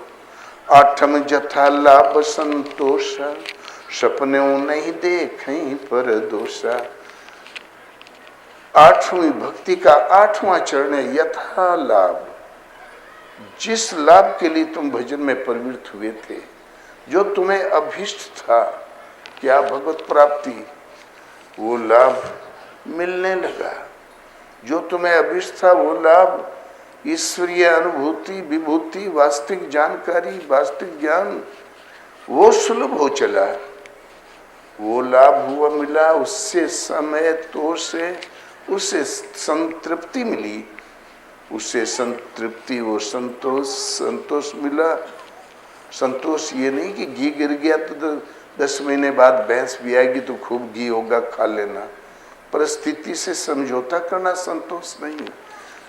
आठम जथा लाभ संतोषा, सपने नहीं देखें पर दोषा। 8वीं भक्ति का 8वां चरण है यथा लाभ। जिस लाभ के लिए तुम भजन में प्रवृत्त हुए थे, जो तुम्हें अभिष्ट था, क्या भगवत प्राप्ति, वो लाभ मिलने लगा। जो तुम्हें अभिष्ट था वो लाभ, ईश्वरीय अनुभूति, विभूति, वास्तविक जानकारी, वास्तविक ज्ञान, वो सुलभ हो चला। वो लाभ हुआ मिला, उससे समय तो उससे संतृप्ति मिली, उससे संतृप्ति, वो संतोष मिला। संतोष ये नहीं कि घी गिर गया तो 10 महीने बाद भैंस भी आएगी तो खूब घी होगा, खा लेना। परिस्थिति से समझौता करना संतोष नहीं।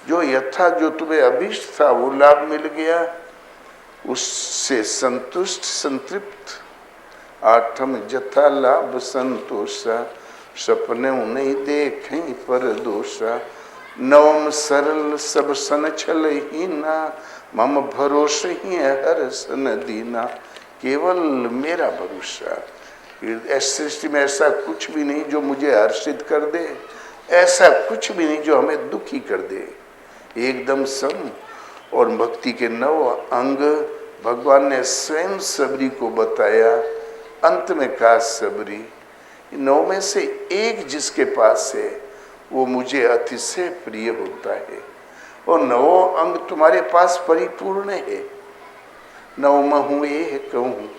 जो यथा, जो तुम्हें अभीष्ट था वो लाभ मिल गया, उससे संतुष्ट संतृप्त। आठम जथा लाभ संतोषा, सपने नहीं देखें पर दोषा। नवम सरल सब सन छल हीना, मम भरोस ही हर सन दीना। केवल मेरा भरोसा। इस सृष्टि में ऐसा कुछ भी नहीं जो मुझे हर्षित कर दे, ऐसा कुछ भी नहीं जो हमें दुखी कर दे। एकदम सम। और भक्ति के 9 अंग भगवान ने स्वयं सबरी को बताया। अंत में कहा, सबरी 9 में से एक जिसके पास है वो मुझे अतिशय प्रिय होता है, और 9 अंग तुम्हारे पास परिपूर्ण है। 9 महु एक कहूँ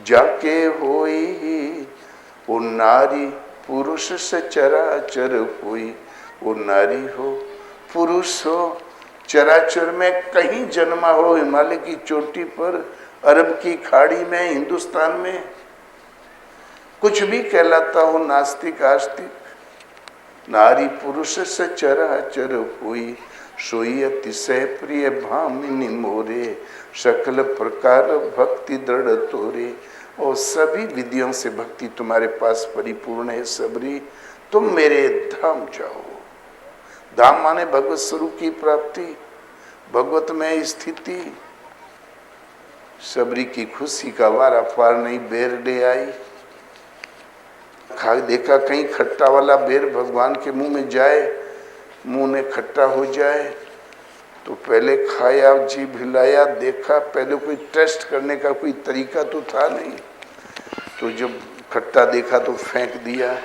जाके होई, वो नारी पुरुष से चराचर होई। वो नारी हो, पुरुष हो, चराचर में कहीं जन्मा हो, हिमालय की चोटी पर, अरब की खाड़ी में, हिंदुस्तान में, कुछ भी कहलाता हो, नास्तिक आस्तिक, नारी पुरुष से चराचर हुई। सोई अतिशय प्रिय भामिनी मोरे, सकल प्रकार भक्ति दृढ़ तोरे। और सभी विधियों से भक्ति तुम्हारे पास परिपूर्ण है सबरी, तुम मेरे धाम जाओ। धाम माने भगवत स्वरूप की प्राप्ति, भगवत में स्थिति। सबरी की खुशी का वारा पार नहीं, बेर ले आई। खा देखा कहीं खट्टा वाला बेर भगवान के मुंह में जाए, मुंह में खट्टा हो जाए, तो पहले खाया, जीभ हिलाया, देखा। पहले कोई टेस्ट करने का कोई तरीका तो था नहीं, तो जब खट्टा देखा तो फेंक दिया,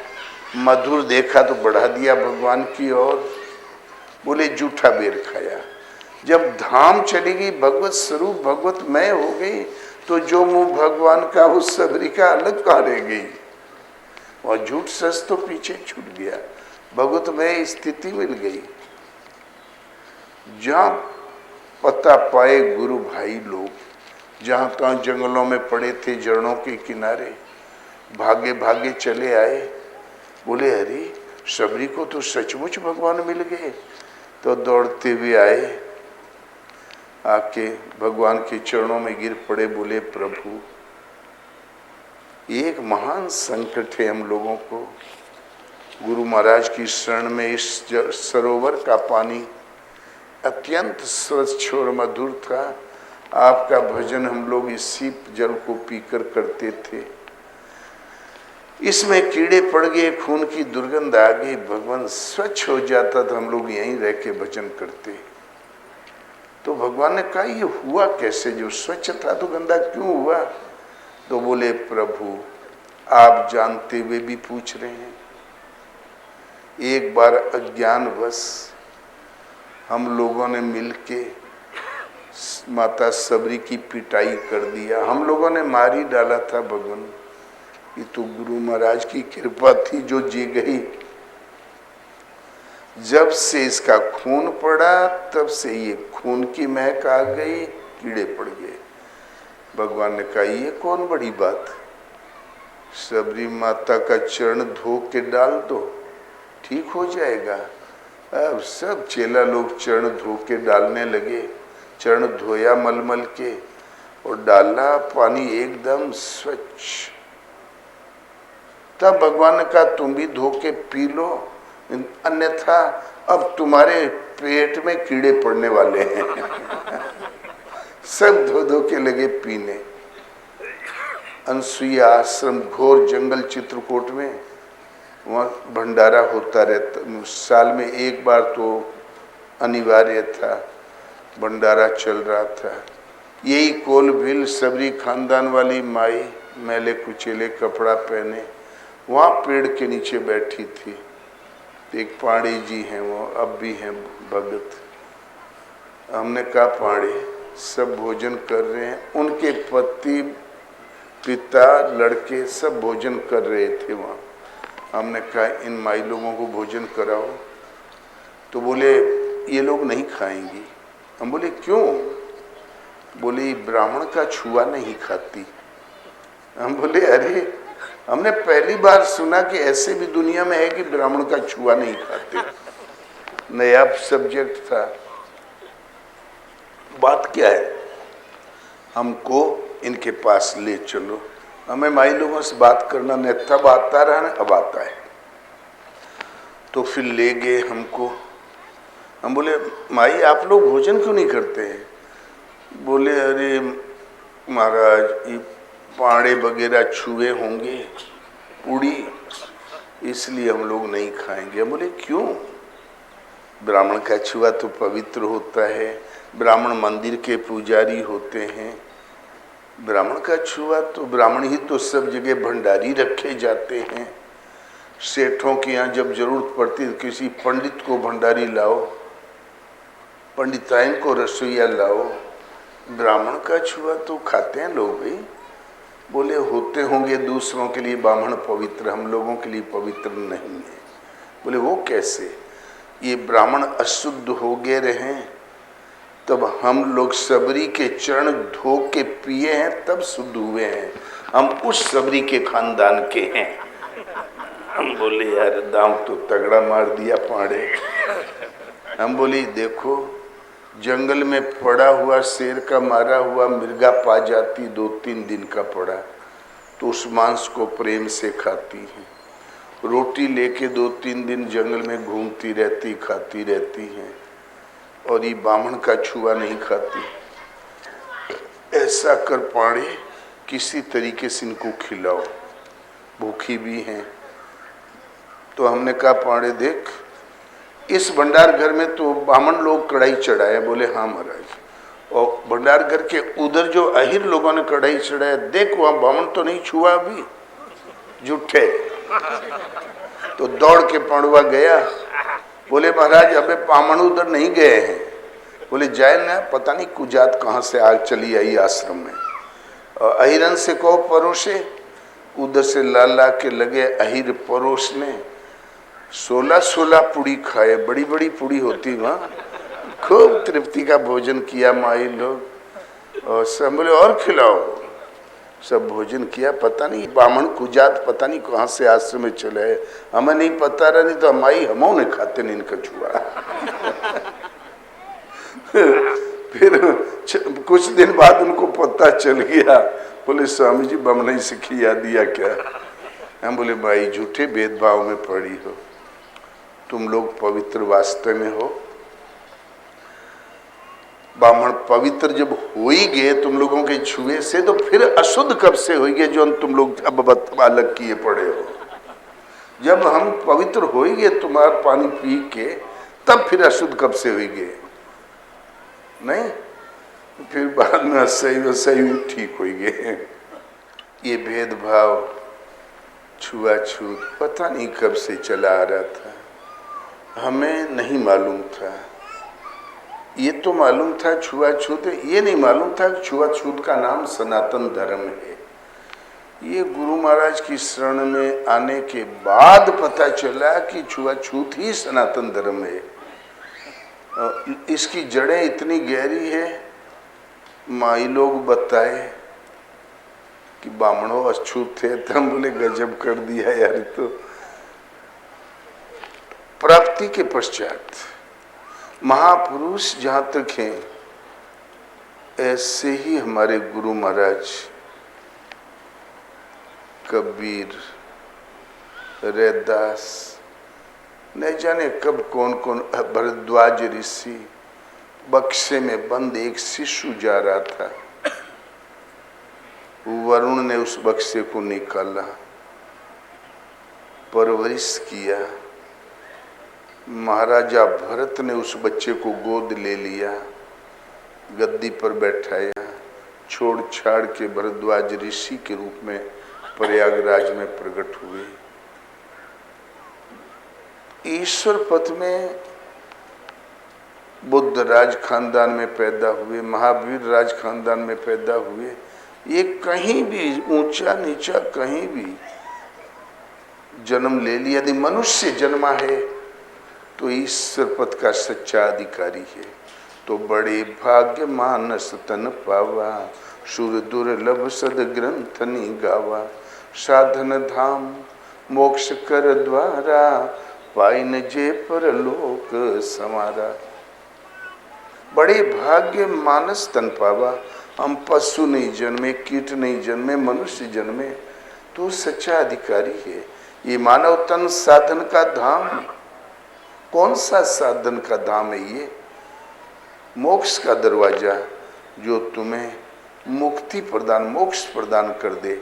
मधुर देखा तो बढ़ा दिया भगवान की ओर, बोले जूठा बेर खाया। जब धाम चली गई, भगवत स्वरूप भगवतमय हो गई, तो जो मुंह भगवान का उस सबरी का अलग कहाँ रह गई, और झूठ सच तो पीछे छूट गया, भगवतमय स्थिति मिल गई। जहाँ पता पाए गुरु भाई लोग, जहाँ तहाँ जंगलों में पड़े थे, झरनों के किनारे, भागे भागे चले आए। बोले अरे सबरी को तो सचमुच भगवान मिल गए। तो दौड़ते हुए आए, आके भगवान के चरणों में गिर पड़े। बोले प्रभु, एक महान संकट है हम लोगों को। गुरु महाराज की शरण में इस सरोवर का पानी अत्यंत स्वच्छ और मधुर था। आपका भजन हम लोग इसी जल को पीकर करते थे। इसमें कीड़े पड़ गए, खून की दुर्गंध आ गई, भगवान स्वच्छ हो जाता था, हम लोग यहीं रह के भजन करते। तो भगवान ने कहा ये हुआ कैसे, जो स्वच्छ था तो गंदा क्यों हुआ? तो बोले प्रभु, आप जानते हुए भी पूछ रहे हैं। एक बार अज्ञानवश हम लोगों ने मिलके माता सबरी की पिटाई कर दिया। हम लोगों ने मार ही डाला था भगवान। ये तो गुरु महाराज की कृपा थी जो जी गई। जब से इसका खून पड़ा, तब से ये खून की महक आ गई, कीड़े पड़ गए। भगवान ने कहा ये कौन बड़ी बात, सबरी माता का चरण धो के डाल दो, ठीक हो जाएगा। अब सब चेला लोग चरण धो के डालने लगे। चरण धोया मलमल के और डाला, पानी एकदम स्वच्छ। तब भगवान ने कहा तुम भी धो के पी लो, अन्यथा अब तुम्हारे पेट में कीड़े पड़ने वाले हैं। सब धो धो के लगे पीने। अनसुईया आश्रम, घोर जंगल चित्रकूट में, वहाँ भंडारा होता रहता, साल में एक बार तो अनिवार्य था, भंडारा चल रहा था। यही कोलभिल सबरी खानदान वाली माई मैले कुचेले कपड़ा पहने वहाँ पेड़ के नीचे बैठी थी। एक पांडे जी हैं, वो अब भी हैं भगत। हमने कहा पांडे, सब भोजन कर रहे हैं। उनके पति, पिता, लड़के सब भोजन कर रहे थे वहाँ। हमने कहा इन माई लोगों को भोजन कराओ। तो बोले ये लोग नहीं खाएंगी। हम बोले क्यों? बोले ब्राह्मण का छुआ नहीं खाती। हम बोले अरे हमने पहली बार सुना कि ऐसे भी दुनिया में है कि ब्राह्मण का छुआ नहीं खाते। नया सब्जेक्ट था। बात क्या है, हमको इनके पास ले चलो। हमें माई लोगों से बात करना नहीं तब आता रहा ना, अब आता है। तो फिर ले गए हमको। हम बोले माई आप लोग भोजन क्यों नहीं करते हैं? बोले अरे महाराज ये पाड़े वगैरह छुए होंगे, पूड़ी, इसलिए हम लोग नहीं खाएंगे। बोले क्यों? ब्राह्मण का छुआ तो पवित्र होता है, ब्राह्मण मंदिर के पुजारी होते हैं, ब्राह्मण का छुआ तो ब्राह्मण ही तो सब जगह भंडारी रखे जाते हैं। सेठों के यहाँ जब जरूरत पड़ती है किसी पंडित को भंडारी लाओ, पंडिताइन को रसोईया लाओ, ब्राह्मण का छुआ तो खाते हैं लोग भाई। बोले होते होंगे दूसरों के लिए ब्राह्मण पवित्र, हम लोगों के लिए पवित्र नहीं है। बोले वो कैसे? ये ब्राह्मण अशुद्ध हो गए रहे, तब हम लोग सबरी के चरण धो के पिए हैं, तब शुद्ध हुए हैं। हम उस सबरी के खानदान के हैं। हम बोले यार दाम तो तगड़ा मार दिया पाड़े। हम बोले देखो, जंगल में पड़ा हुआ शेर का मारा हुआ मिर्गा पा जाती, 2-3 दिन का पड़ा, तो उस मांस को प्रेम से खाती है। रोटी लेके 2-3 दिन जंगल में घूमती रहती, खाती रहती हैं, और ये बामण का छुआ नहीं खाती। ऐसा कर पाड़े किसी तरीके से इनको खिलाओ, भूखी भी हैं। तो हमने कहा पाड़े देख, इस भंडार घर में तो बामण लोग कढ़ाई चढ़ाए। बोले हाँ महाराज। और भंडार घर के उधर जो अहिर लोगों ने कढ़ाई चढ़ाया, देख वहां बामण तो नहीं छुआ अभी, झूठे। तो दौड़ के पांडवा गया। बोले महाराज अबे बामण उधर नहीं गए हैं। बोले जाए ना, पता नहीं कुजात कहाँ से आग चली आई आश्रम में। और अहिरन से कहो परोसे, उधर से ला के लगे अहिर परोसने। 16 पूड़ी खाए, बड़ी बड़ी पूड़ी होती वहाँ। खूब तृप्ति का भोजन किया माई लोग, और सब बोले और खिलाओ। सब भोजन किया। पता नहीं बामण कुजात पता नहीं कहाँ से आश्रम में चले, हमें नहीं पता रहा, नहीं तो हमारी हमों ने खाते नहीं इनका छुआ। फिर कुछ दिन बाद उनको पता चल गया। बोले स्वामी जी बामण से खिया दिया क्या? हम बोले भाई झूठे भेदभाव में पड़ी हो, तुम लोग पवित्र वास्तव में हो। ब्राह्मण पवित्र जब हो ही गए तुम लोगों के छुए से, तो फिर अशुद्ध कब से हो गए जो तुम लोग अब अलग किए पड़े हो? जब हम पवित्र हो ही गए तुम्हारा पानी पी के, तब फिर अशुद्ध कब से हो गए? नहीं, फिर बाद में सही ठीक हो गए। ये भेदभाव छुआछूत पता नहीं कब से चला आ रहा था, हमें नहीं मालूम था। ये तो मालूम था छुआछूत, ये नहीं मालूम था कि छुआछूत का नाम सनातन धर्म है। ये गुरु महाराज की शरण में आने के बाद पता चला कि छुआछूत ही सनातन धर्म है। इसकी जड़ें इतनी गहरी है, माई लोग बताए कि बामणों अछूत थे, तो हम बोले गजब कर दिया यार। तो प्राप्ति के पश्चात महापुरुष जहाँ तक हैं, ऐसे ही हमारे गुरु महाराज कबीर, रैदास, नहीं जाने कब कौन कौन, भरद्वाज ऋषि, बक्से में बंद एक शिशु जा रहा था, वरुण ने उस बक्से को निकाला, परवरिश किया। महाराजा भरत ने उस बच्चे को गोद ले लिया, गद्दी पर बैठाया, छोड़ छाड़ के भरद्वाज ऋषि के रूप में प्रयागराज में प्रकट हुए। ईश्वर पथ में बुद्ध राज खानदान में पैदा हुए, महावीर राज खानदान में पैदा हुए। ये कहीं भी ऊंचा नीचा कहीं भी जन्म ले लिया, यदि मनुष्य जन्मा है तो ईश्वर पथ का सच्चा अधिकारी है। तो बड़े भाग्य मानस तन पावा, सुर दुर्लभ सद ग्रंथ नि गावा, साधन धाम मोक्ष कर द्वारा, पाइन जे परलोक समारा। बड़े भाग्य मानस तन पावा, हम पशु नहीं जन्मे, कीट नहीं जन्मे, मनुष्य जन्मे तो सच्चा अधिकारी है। ये मानव तन साधन का धाम, कौन सा साधन का धाम है ये? मोक्ष का दरवाजा जो तुम्हें मुक्ति प्रदान, मोक्ष प्रदान कर दे।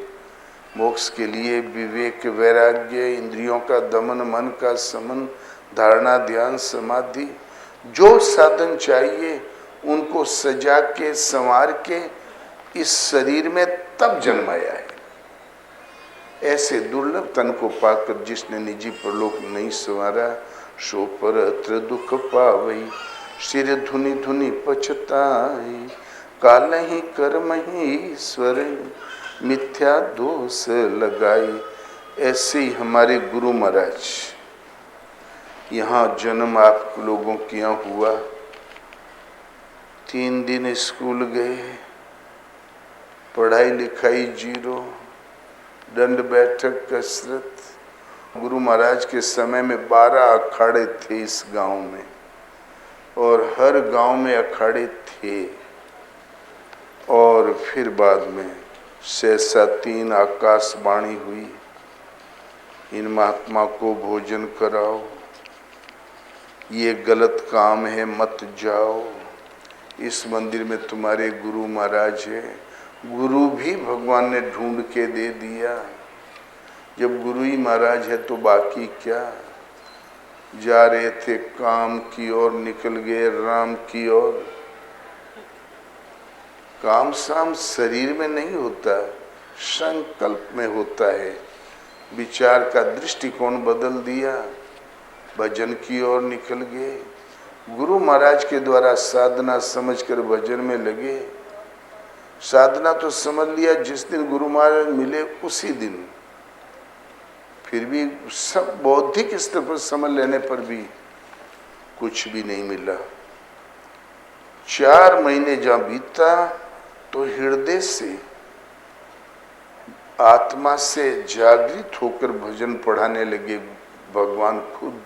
मोक्ष के लिए विवेक, वैराग्य, इंद्रियों का दमन, मन का समन, धारणा, ध्यान, समाधि, जो साधन चाहिए उनको सजा के संवार के इस शरीर में तब जन्माया है। ऐसे दुर्लभ तन को पाकर जिसने निजी परलोक नहीं संवारा, सो पर अत्र दुख पावई, सिर धुनि धुनि पछताई, काल ही कर्म ही ईश्वर, मिथ्या दोष लगाई। ऐसे ही हमारे गुरु महाराज, यहाँ जन्म आप लोगों के यहाँ हुआ, 3 दिन स्कूल गए, पढ़ाई लिखाई जीरो, दंड बैठक कसरत। गुरु महाराज के समय में 12 अखाड़े थे इस गांव में, और हर गांव में अखाड़े थे। और फिर बाद में सहसा 3 आकाशवाणी हुई, इन महात्मा को भोजन कराओ, ये गलत काम है मत जाओ, इस मंदिर में तुम्हारे गुरु महाराज है। गुरु भी भगवान ने ढूंढ के दे दिया। जब गुरु ही महाराज है तो बाकी क्या। जा रहे थे काम की ओर, निकल गए राम की ओर। काम साम शरीर में नहीं होता, संकल्प में होता है। विचार का दृष्टिकोण बदल दिया, भजन की ओर निकल गए। गुरु महाराज के द्वारा साधना समझकर भजन में लगे। साधना तो समझ लिया, जिस दिन गुरु महाराज मिले उसी दिन। फिर भी सब बौद्धिक स्तर पर समझ लेने पर भी कुछ भी नहीं मिला। 4 महीने जहाँ बीता तो हृदय से, आत्मा से जागृत होकर भजन पढ़ाने लगे। भगवान खुद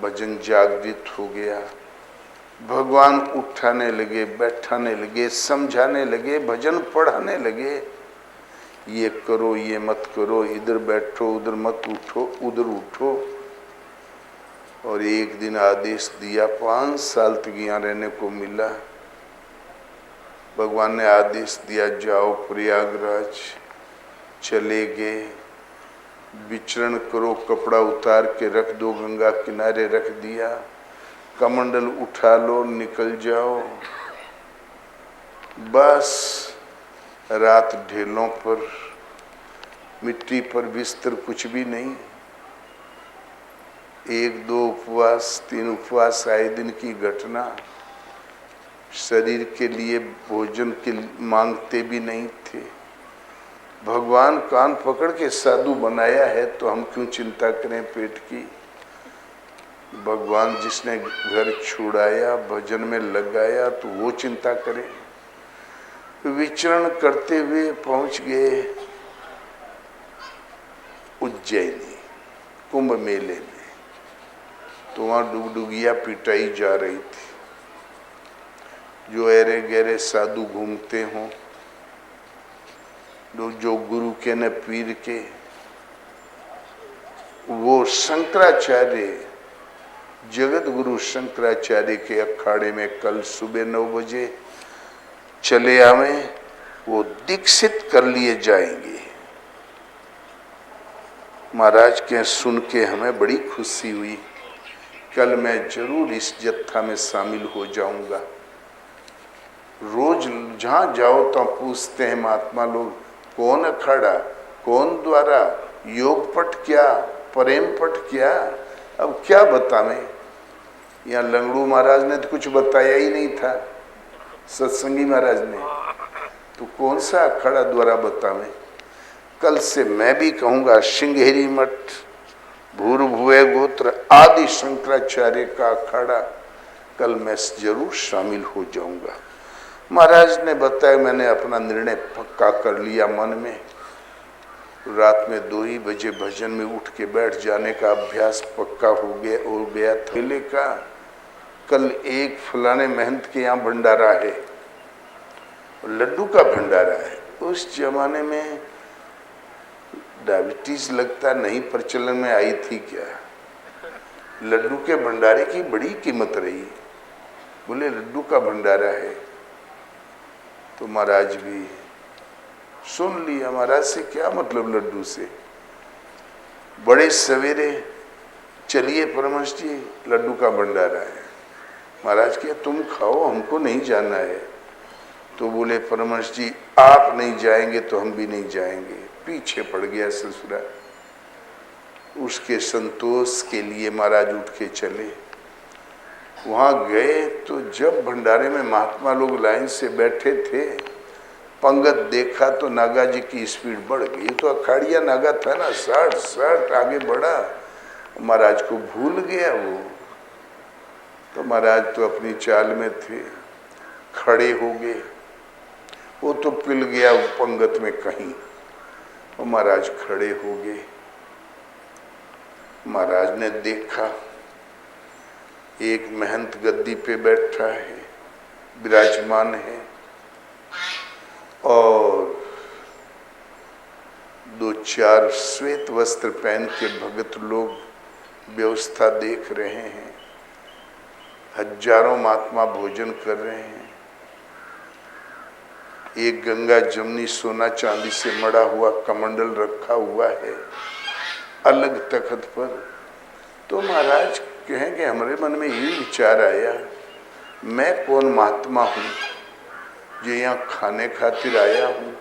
भजन जागृत हो गया। भगवान उठाने लगे, बैठाने लगे, समझाने लगे, भजन पढ़ाने लगे। ये करो, ये मत करो, इधर बैठो, उधर मत उठो, उधर उठो। और एक दिन आदेश दिया, 5 साल तक यहाँ रहने को मिला। भगवान ने आदेश दिया, जाओ प्रयागराज। चले गए, विचरण करो, कपड़ा उतार के रख दो, गंगा किनारे रख दिया, कमंडल उठा लो, निकल जाओ। बस रात ढेलों पर, मिट्टी पर बिस्तर, कुछ भी नहीं। 1-2 उपवास, 3 उपवास आए दिन की घटना। शरीर के लिए भोजन के मांगते भी नहीं थे। भगवान कान पकड़ के साधु बनाया है तो हम क्यों चिंता करें पेट की। भगवान जिसने घर छुड़ाया, भजन में लगाया, तो वो चिंता करे। विचरण करते हुए पहुंच गए उज्जैनी कुंभ मेले में। तो वहां डुगडुगिया पिटाई जा रही थी। जो ऐरे गहरे साधु घूमते हों, जो गुरु के न पीर के, वो शंकराचार्य, जगत गुरु शंकराचार्य के अखाड़े में कल सुबह 9 बजे चले आवे, वो दीक्षित कर लिए जाएंगे। महाराज के सुन के हमें बड़ी खुशी हुई। कल मैं जरूर इस जत्था में शामिल हो जाऊंगा। रोज जहाँ जाओ तो पूछते हैं महात्मा लोग, कौन अखाड़ा, कौन द्वारा, योग पट क्या, प्रेम पट क्या। अब क्या बतावें। यहाँ लंगड़ू महाराज ने तो कुछ बताया ही नहीं था, सत्संगी महाराज ने, तो कौन सा अखाड़ा द्वारा बतावें। कल से मैं भी कहूँगा श्रृंगेरी मठ, भूर्भुवः गोत्र आदि शंकराचार्य का अखाड़ा, कल मैं जरूर शामिल हो जाऊंगा। महाराज ने बताया, मैंने अपना निर्णय पक्का कर लिया मन में। रात में 2 ही बजे भजन में उठ के बैठ जाने का अभ्यास पक्का हो गया थेले का। कल एक फलाने महंत के यहाँ भंडारा है, लड्डू का भंडारा है। उस जमाने में डायबिटीज लगता नहीं प्रचलन में आई थी क्या। लड्डू के भंडारे की बड़ी कीमत रही। बोले लड्डू का भंडारा है। तो महाराज भी सुन लिया, महाराज से क्या मतलब लड्डू से। बड़े सवेरे चलिए परमहंस जी, लड्डू का भंडारा है। महाराज क्या तुम खाओ, हमको नहीं जाना है। तो बोले परमहंस जी आप नहीं जाएंगे तो हम भी नहीं जाएंगे। पीछे पड़ गया ससुरा। उसके संतोष के लिए महाराज उठ के चले। वहां गए तो जब भंडारे में महात्मा लोग लाइन से बैठे थे, पंगत देखा तो नागा जी की स्पीड बढ़ गई। तो अखाड़िया नागा था ना, सट आगे बढ़ा। महाराज को भूल गया वो। तो महाराज तो अपनी चाल में थे, खड़े हो गए। वो तो पिल गया पंगत में कहीं, और महाराज खड़े हो गए। महाराज ने देखा एक महंत गद्दी पे बैठा है, विराजमान है, और दो चार श्वेत वस्त्र पहन के भगत लोग व्यवस्था देख रहे हैं। हजारों महात्मा भोजन कर रहे हैं। एक गंगा जमुनी सोना चांदी से मड़ा हुआ कमंडल रखा हुआ है अलग तख्त पर। तो महाराज कहेंगे हमारे मन में ये विचार आया, मैं कौन महात्मा हूँ जो यहाँ खाने खातिर आया हूँ?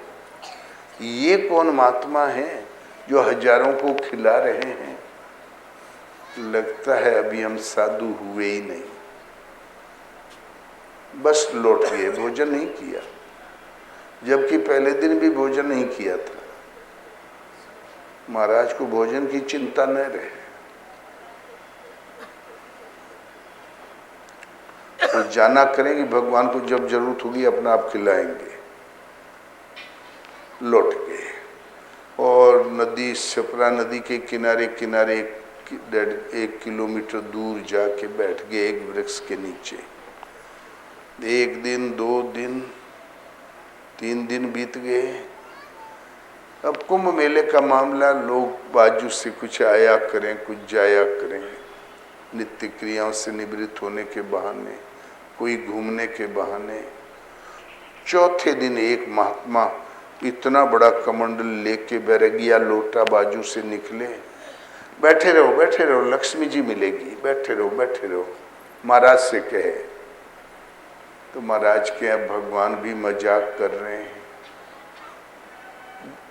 ये कौन महात्मा है जो हजारों को खिला रहे हैं? लगता है अभी हम साधु हुए ही नहीं, बस लौट गए, भोजन नहीं किया, जबकि पहले दिन भी भोजन नहीं किया था। महाराज को भोजन की चिंता न रहे। तो जाना करेंगे भगवान को जब जरूरत होगी अपना आप खिलाएंगे। लौट गए और नदी, छपरा नदी के किनारे किनारे 1 किलोमीटर दूर जाके बैठ गए एक वृक्ष के नीचे। 1 दिन 2 दिन 3 दिन बीत गए। अब कुंभ मेले का मामला, लोग बाजू से कुछ आया करें कुछ जाया करें, नित्य क्रियाओं से निवृत्त होने के बहाने, कोई घूमने के बहाने। चौथे दिन एक महात्मा इतना बड़ा कमंडल लेके बैरगिया लोटा बाजू से निकले। बैठे रहो लक्ष्मी जी मिलेगी, बैठे रहो महाराज से कहे। तो महाराज के अब भगवान भी मजाक कर रहे हैं।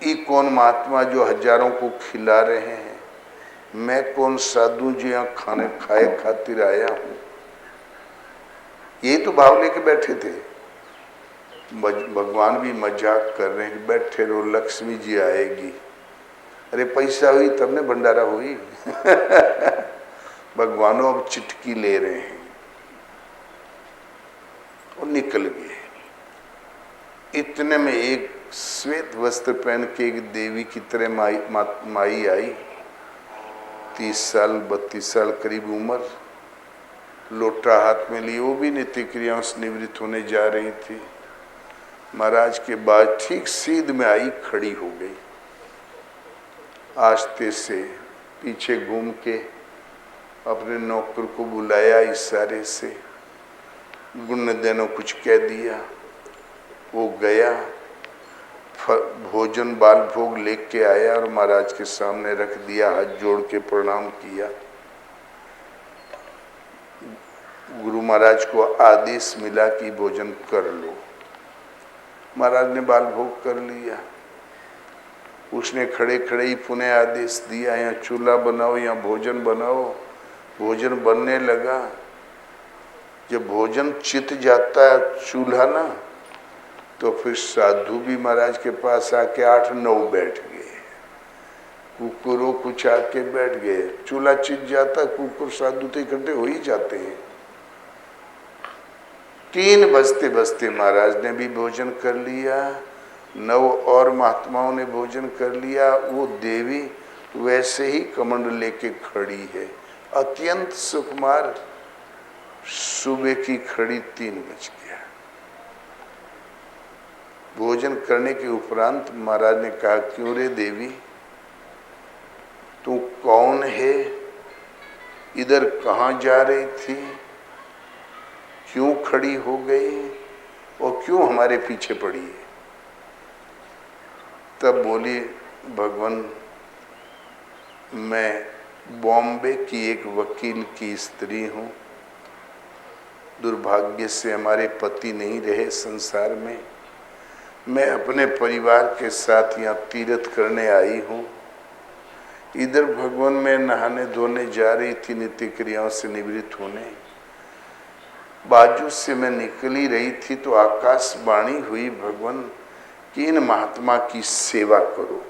ये कौन महात्मा जो हजारों को खिला रहे हैं? मैं कौन साधु जो यहाँ खाने खाए खातिर आया हूँ? ये तो भाव लेके बैठे थे। भगवान भी मजाक कर रहे हैं, बैठे रहो लक्ष्मी जी आएगी। अरे पैसा हुई तब ने भंडारा हुई। भगवानों अब चिटकी ले रहे हैं और निकल गए। इतने में एक श्वेत वस्त्र पहन के एक देवी की तरह माई आई, 30 साल 32 साल करीब उम्र, लोटा हाथ में ली। वो भी नित्य क्रियाओं से निवृत्त होने जा रही थी। महाराज के बाद ठीक सीध में आई, खड़ी हो गई। आस्ते से पीछे घूम के अपने नौकर को बुलाया इशारे से, गुण देनो कुछ कह दिया। वो गया, भोजन बाल भोग लेके आया और महाराज के सामने रख दिया। हाथ जोड़ के प्रणाम किया। गुरु महाराज को आदेश मिला कि भोजन कर लो। महाराज ने बाल भोग कर लिया। उसने खड़े खड़े ही पुनः आदेश दिया, यहाँ चूल्हा बनाओ, यहाँ भोजन बनाओ। भोजन बनने लगा। जब भोजन चित जाता है चूल्हा ना, तो फिर साधु भी महाराज के पास आके 8-9 बैठ गए। कुकुरों कुछ आके बैठ गए। चूल्हा चित जाता, कुकुर साधु तो इकट्ठे हो ही जाते हैं। 3 बजते बजते महाराज ने भी भोजन कर लिया। 9 और महात्माओं ने भोजन कर लिया। वो देवी वैसे ही कमंड लेके खड़ी है, अत्यंत सुकुमार। सुबह की खड़ी 3 बज गया। भोजन करने के उपरांत महाराज ने कहा, क्यों रे देवी, तू कौन है? इधर कहाँ जा रही थी? क्यों खड़ी हो गई और क्यों क्यों हमारे पीछे पड़ी है? तब बोली, भगवान मैं बॉम्बे की एक वकील की स्त्री हूँ, दुर्भाग्य से हमारे पति नहीं रहे संसार में, मैं अपने परिवार के साथ यहाँ तीर्थ करने आई हूँ। इधर भगवान मैं नहाने धोने जा रही थी, नित्य क्रियाओं से निवृत्त होने, बाजू से मैं निकल ही रही थी तो आकाशवाणी हुई भगवान कि इन महात्मा की सेवा करो,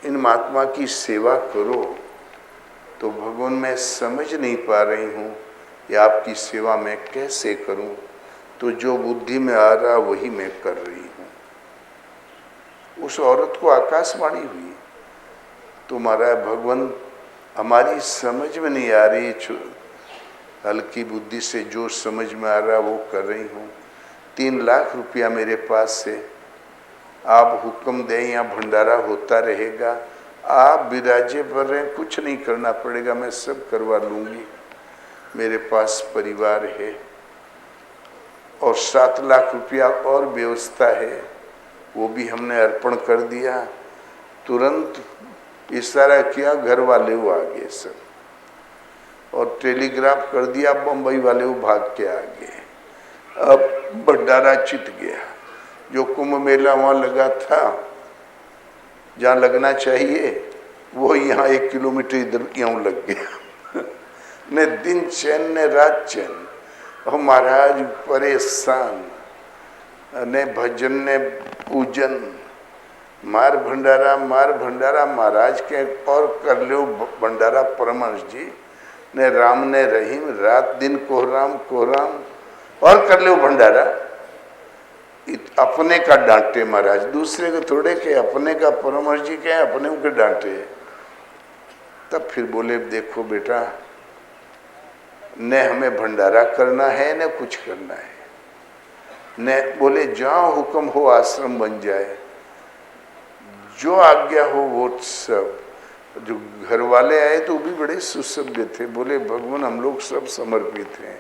इन महात्मा की सेवा करो। तो भगवान मैं समझ नहीं पा रही हूँ कि आपकी सेवा मैं कैसे करूँ, तो जो बुद्धि में आ रहा वही मैं कर रही हूँ। उस औरत को आकाशवाणी हुई तो महाराज भगवान हमारी समझ में नहीं आ रही, हल्की बुद्धि से जो समझ में आ रहा वो कर रही हूँ। 3 लाख रुपया मेरे पास है, आप हुक्म दें यहाँ भंडारा होता रहेगा, आप विराजे पर रहें, कुछ नहीं करना पड़ेगा, मैं सब करवा लूँगी। मेरे पास परिवार है और 7 लाख रुपया और व्यवस्था है, वो भी हमने अर्पण कर दिया। तुरंत इशारा किया, घर वाले वो आ गए सब, और टेलीग्राफ कर दिया, बम्बई वाले वो भाग के आ गए। अब भंडारा चित गया। जो कुंभ मेला वहाँ लगा था, जहाँ लगना चाहिए, वो यहाँ 1 किलोमीटर इधर यूँ लग गया। न दिन चैन न रात चैन, और महाराज परेशान, ने भजन ने पूजन, मार भंडारा महाराज के, और कर लो भंडारा परमहंस जी ने, राम ने रहीम, रात दिन कोहराम, और कर लो भंडारा। अपने का डांटे महाराज, दूसरे को थोड़े के, अपने का परमहंस जी के, अपने को डांटे। तब फिर बोले, देखो बेटा, न हमें भंडारा करना है न कुछ करना है, न बोले जहाँ हुक्म हो आश्रम बन जाए, जो आज्ञा हो वो सब। जो घर वाले आए तो वो भी बड़े सुसभ्य थे, बोले भगवान हम लोग सब समर्पित हैं।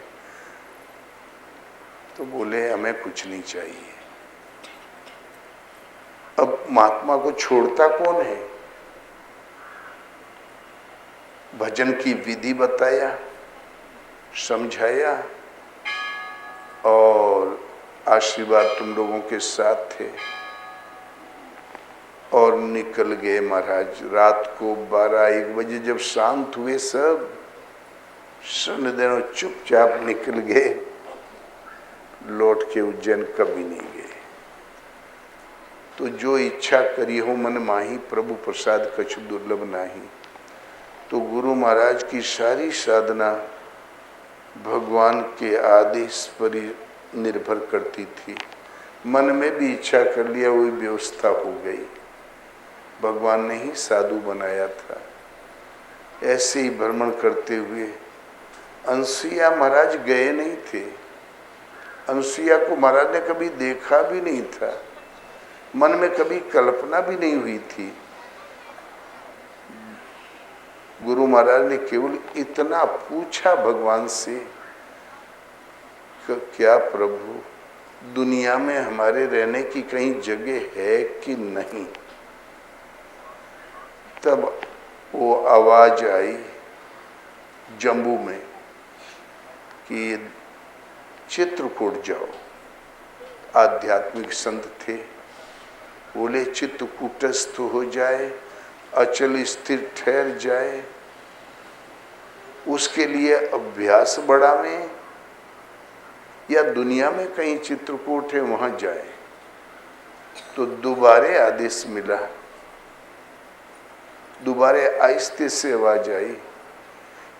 तो बोले हमें कुछ नहीं चाहिए। अब महात्मा को छोड़ता कौन है? भजन की विधि बताया, समझाया, और आशीर्वाद तुम लोगों के साथ थे, और निकल गए महाराज। रात को 12-1 बजे जब शांत हुए सब, शनिदेव चुपचाप निकल गए, लौट के उज्जैन कभी नहीं गए। तो जो इच्छा करी हो मन माही, प्रभु प्रसाद कछु दुर्लभ नाही। तो गुरु महाराज की सारी साधना भगवान के आदेश पर ही निर्भर करती थी। मन में भी इच्छा कर लिया, वही व्यवस्था हो गई। भगवान ने ही साधु बनाया था। ऐसे ही भ्रमण करते हुए अनसुईया महाराज गए नहीं थे। अनसुईया को महाराज ने कभी देखा भी नहीं था, मन में कभी कल्पना भी नहीं हुई थी। गुरु महाराज ने केवल इतना पूछा भगवान से कि क्या प्रभु दुनिया में हमारे रहने की कहीं जगह है कि नहीं। तब वो आवाज आई जम्मू में कि चित्रकूट जाओ। आध्यात्मिक संत थे, बोले चित्रकूटस्थ हो जाए, अचल स्थिर ठहर जाए, उसके लिए अभ्यास बढ़ावें, या दुनिया में कहीं चित्रकूट है वहां जाए। तो दोबारे आदेश मिला, दोबारे आहिस्ते से आवाज आई,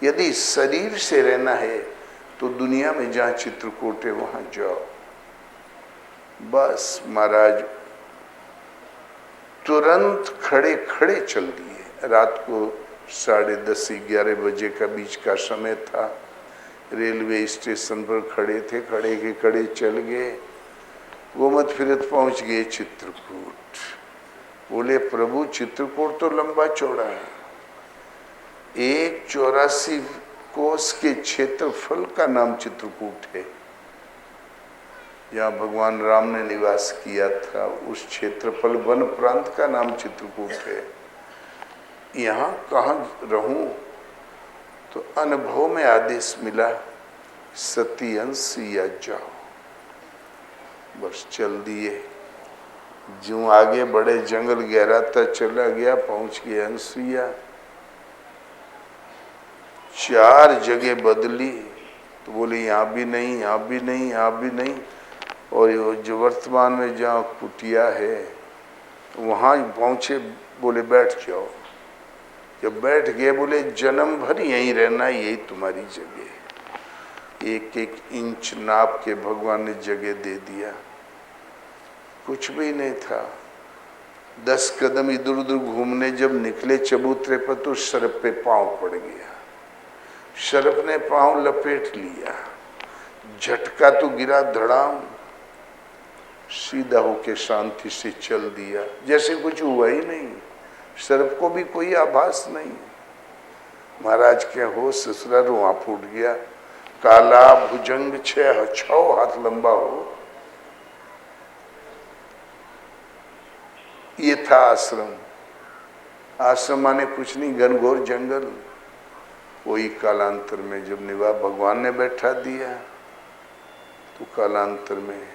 यदि शरीर से रहना है तो दुनिया में जहाँ चित्रकूट है वहाँ जाओ। बस महाराज तुरंत खड़े खड़े चल दिए। रात को 10:30-11 बजे का बीच का समय था। रेलवे स्टेशन पर खड़े थे, खड़े के खड़े चल गए, घूमत फिरत पहुँच गए चित्रकूट। बोले प्रभु चित्रकूट तो लंबा चौड़ा है, 184 कोस के क्षेत्रफल का नाम चित्रकूट है। जहाँ भगवान राम ने निवास किया था, उस क्षेत्रफल वन प्रांत का नाम चित्रकूट है। यहाँ कहाँ रहूं? तो अनुभव में आदेश मिला, सती अंशिया जाओ। बस चल दिए। जो आगे बड़े जंगल गहरा था, चला गया, पहुंच गए अंशिया। 4 जगह बदली तो बोले यहाँ भी नहीं, यहाँ भी नहीं, यहाँ भी नहीं। और जो वर्तमान में जहाँ कुटिया है वहाँ पहुँचे, बोले बैठ जाओ। जब बैठ गए बोले जन्म भर यहीं रहना, यही तुम्हारी जगह। 1-1 इंच नाप के भगवान ने जगह दे दिया। कुछ भी नहीं था। 10 कदम इधर उधर घूमने जब निकले चबूतरे पर तो सर्प पे पांव पड़ गया। सर्प ने पांव लपेट लिया, झटका तो गिरा धड़ाम, सीधा होके शांति से चल दिया, जैसे कुछ हुआ ही नहीं। सर्प को भी कोई आभास नहीं। महाराज के हो ससुरा रुआ फूट गया। काला भुजंग 6 हाथ लंबा हो, ये था आश्रम। आश्रम माने कुछ नहीं, घनघोर जंगल। वही कालांतर में जब निवाह भगवान ने बैठा दिया तो कालांतर में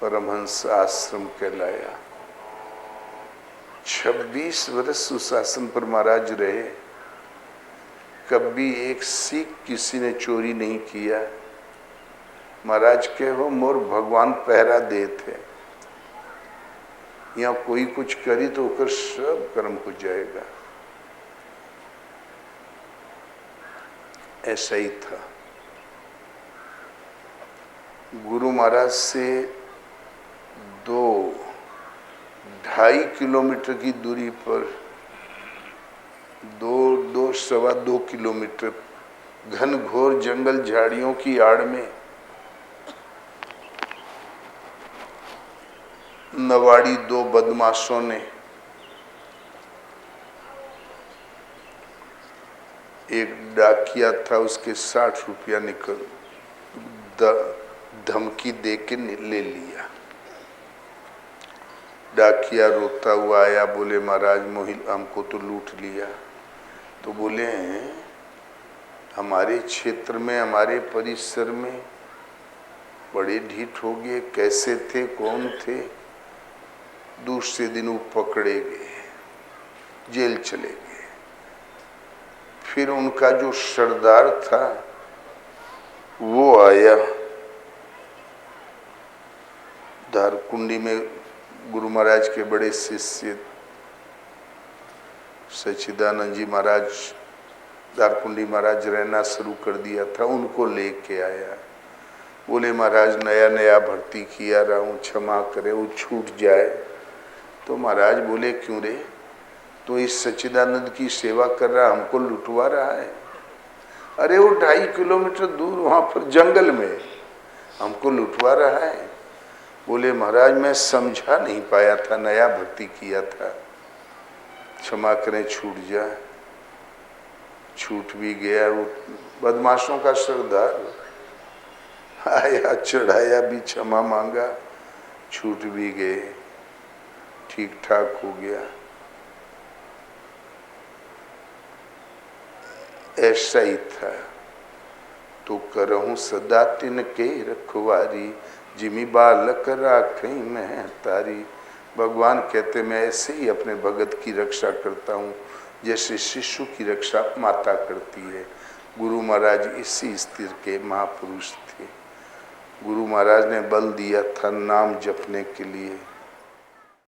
परमहंस आश्रम कहलाया। 26 वर्ष सुशासन पर महाराज रहे। कभी एक सीख किसी ने चोरी नहीं किया। महाराज के हो मोर भगवान पहरा दे थे। यहाँ कोई कुछ करी तो ओकर सब कर्म हो जाएगा। ऐसा ही था। गुरु महाराज से 2-2.5 किलोमीटर की दूरी पर 2-2.25 किलोमीटर घनघोर जंगल झाड़ियों की आड़ में नवाड़ी 2 बदमाशों ने एक डाकिया था, उसके 60 रुपया निकल धमकी दे के ले लिया। डाकिया रोता हुआ आया, बोले महाराज मोहिल हमको तो लूट लिया। तो बोले हमारे क्षेत्र में, हमारे परिसर में बड़े ढीठ हो गए। कैसे थे, कौन थे? दूसरे दिन वो पकड़े गए, जेल चले गए। फिर उनका जो सरदार था वो आया। धारकुंडी में गुरु महाराज के बड़े शिष्य सच्चिदानंद जी महाराज, धारकुंडी महाराज रहना शुरू कर दिया था, उनको लेके आया। बोले महाराज नया नया भर्ती किया रहा हूँ, क्षमा करे, वो छूट जाए। तो महाराज बोले क्यों रे, तो इस सच्चिदानंद की सेवा कर रहा, हमको लुटवा रहा है। अरे वो 2.5 किलोमीटर दूर वहाँ पर जंगल में हमको लुटवा रहा है। बोले महाराज मैं समझा नहीं पाया था, नया भर्ती किया था, क्षमा करें, छूट जाए। छूट भी गया। वो बदमाशों का सरदार आया, चढ़ाया भी, क्षमा मांगा, छूट भी गए, ठीक ठाक हो गया। ऐसा ही था। तो करहूं सदा तिनके रखवारी, जिमी बालक राखई मैं तारी। भगवान कहते मैं ऐसे ही अपने भगत की रक्षा करता हूँ जैसे शिशु की रक्षा माता करती है। गुरु महाराज इसी स्थिर के महापुरुष थे। गुरु महाराज ने बल दिया था नाम जपने के लिए।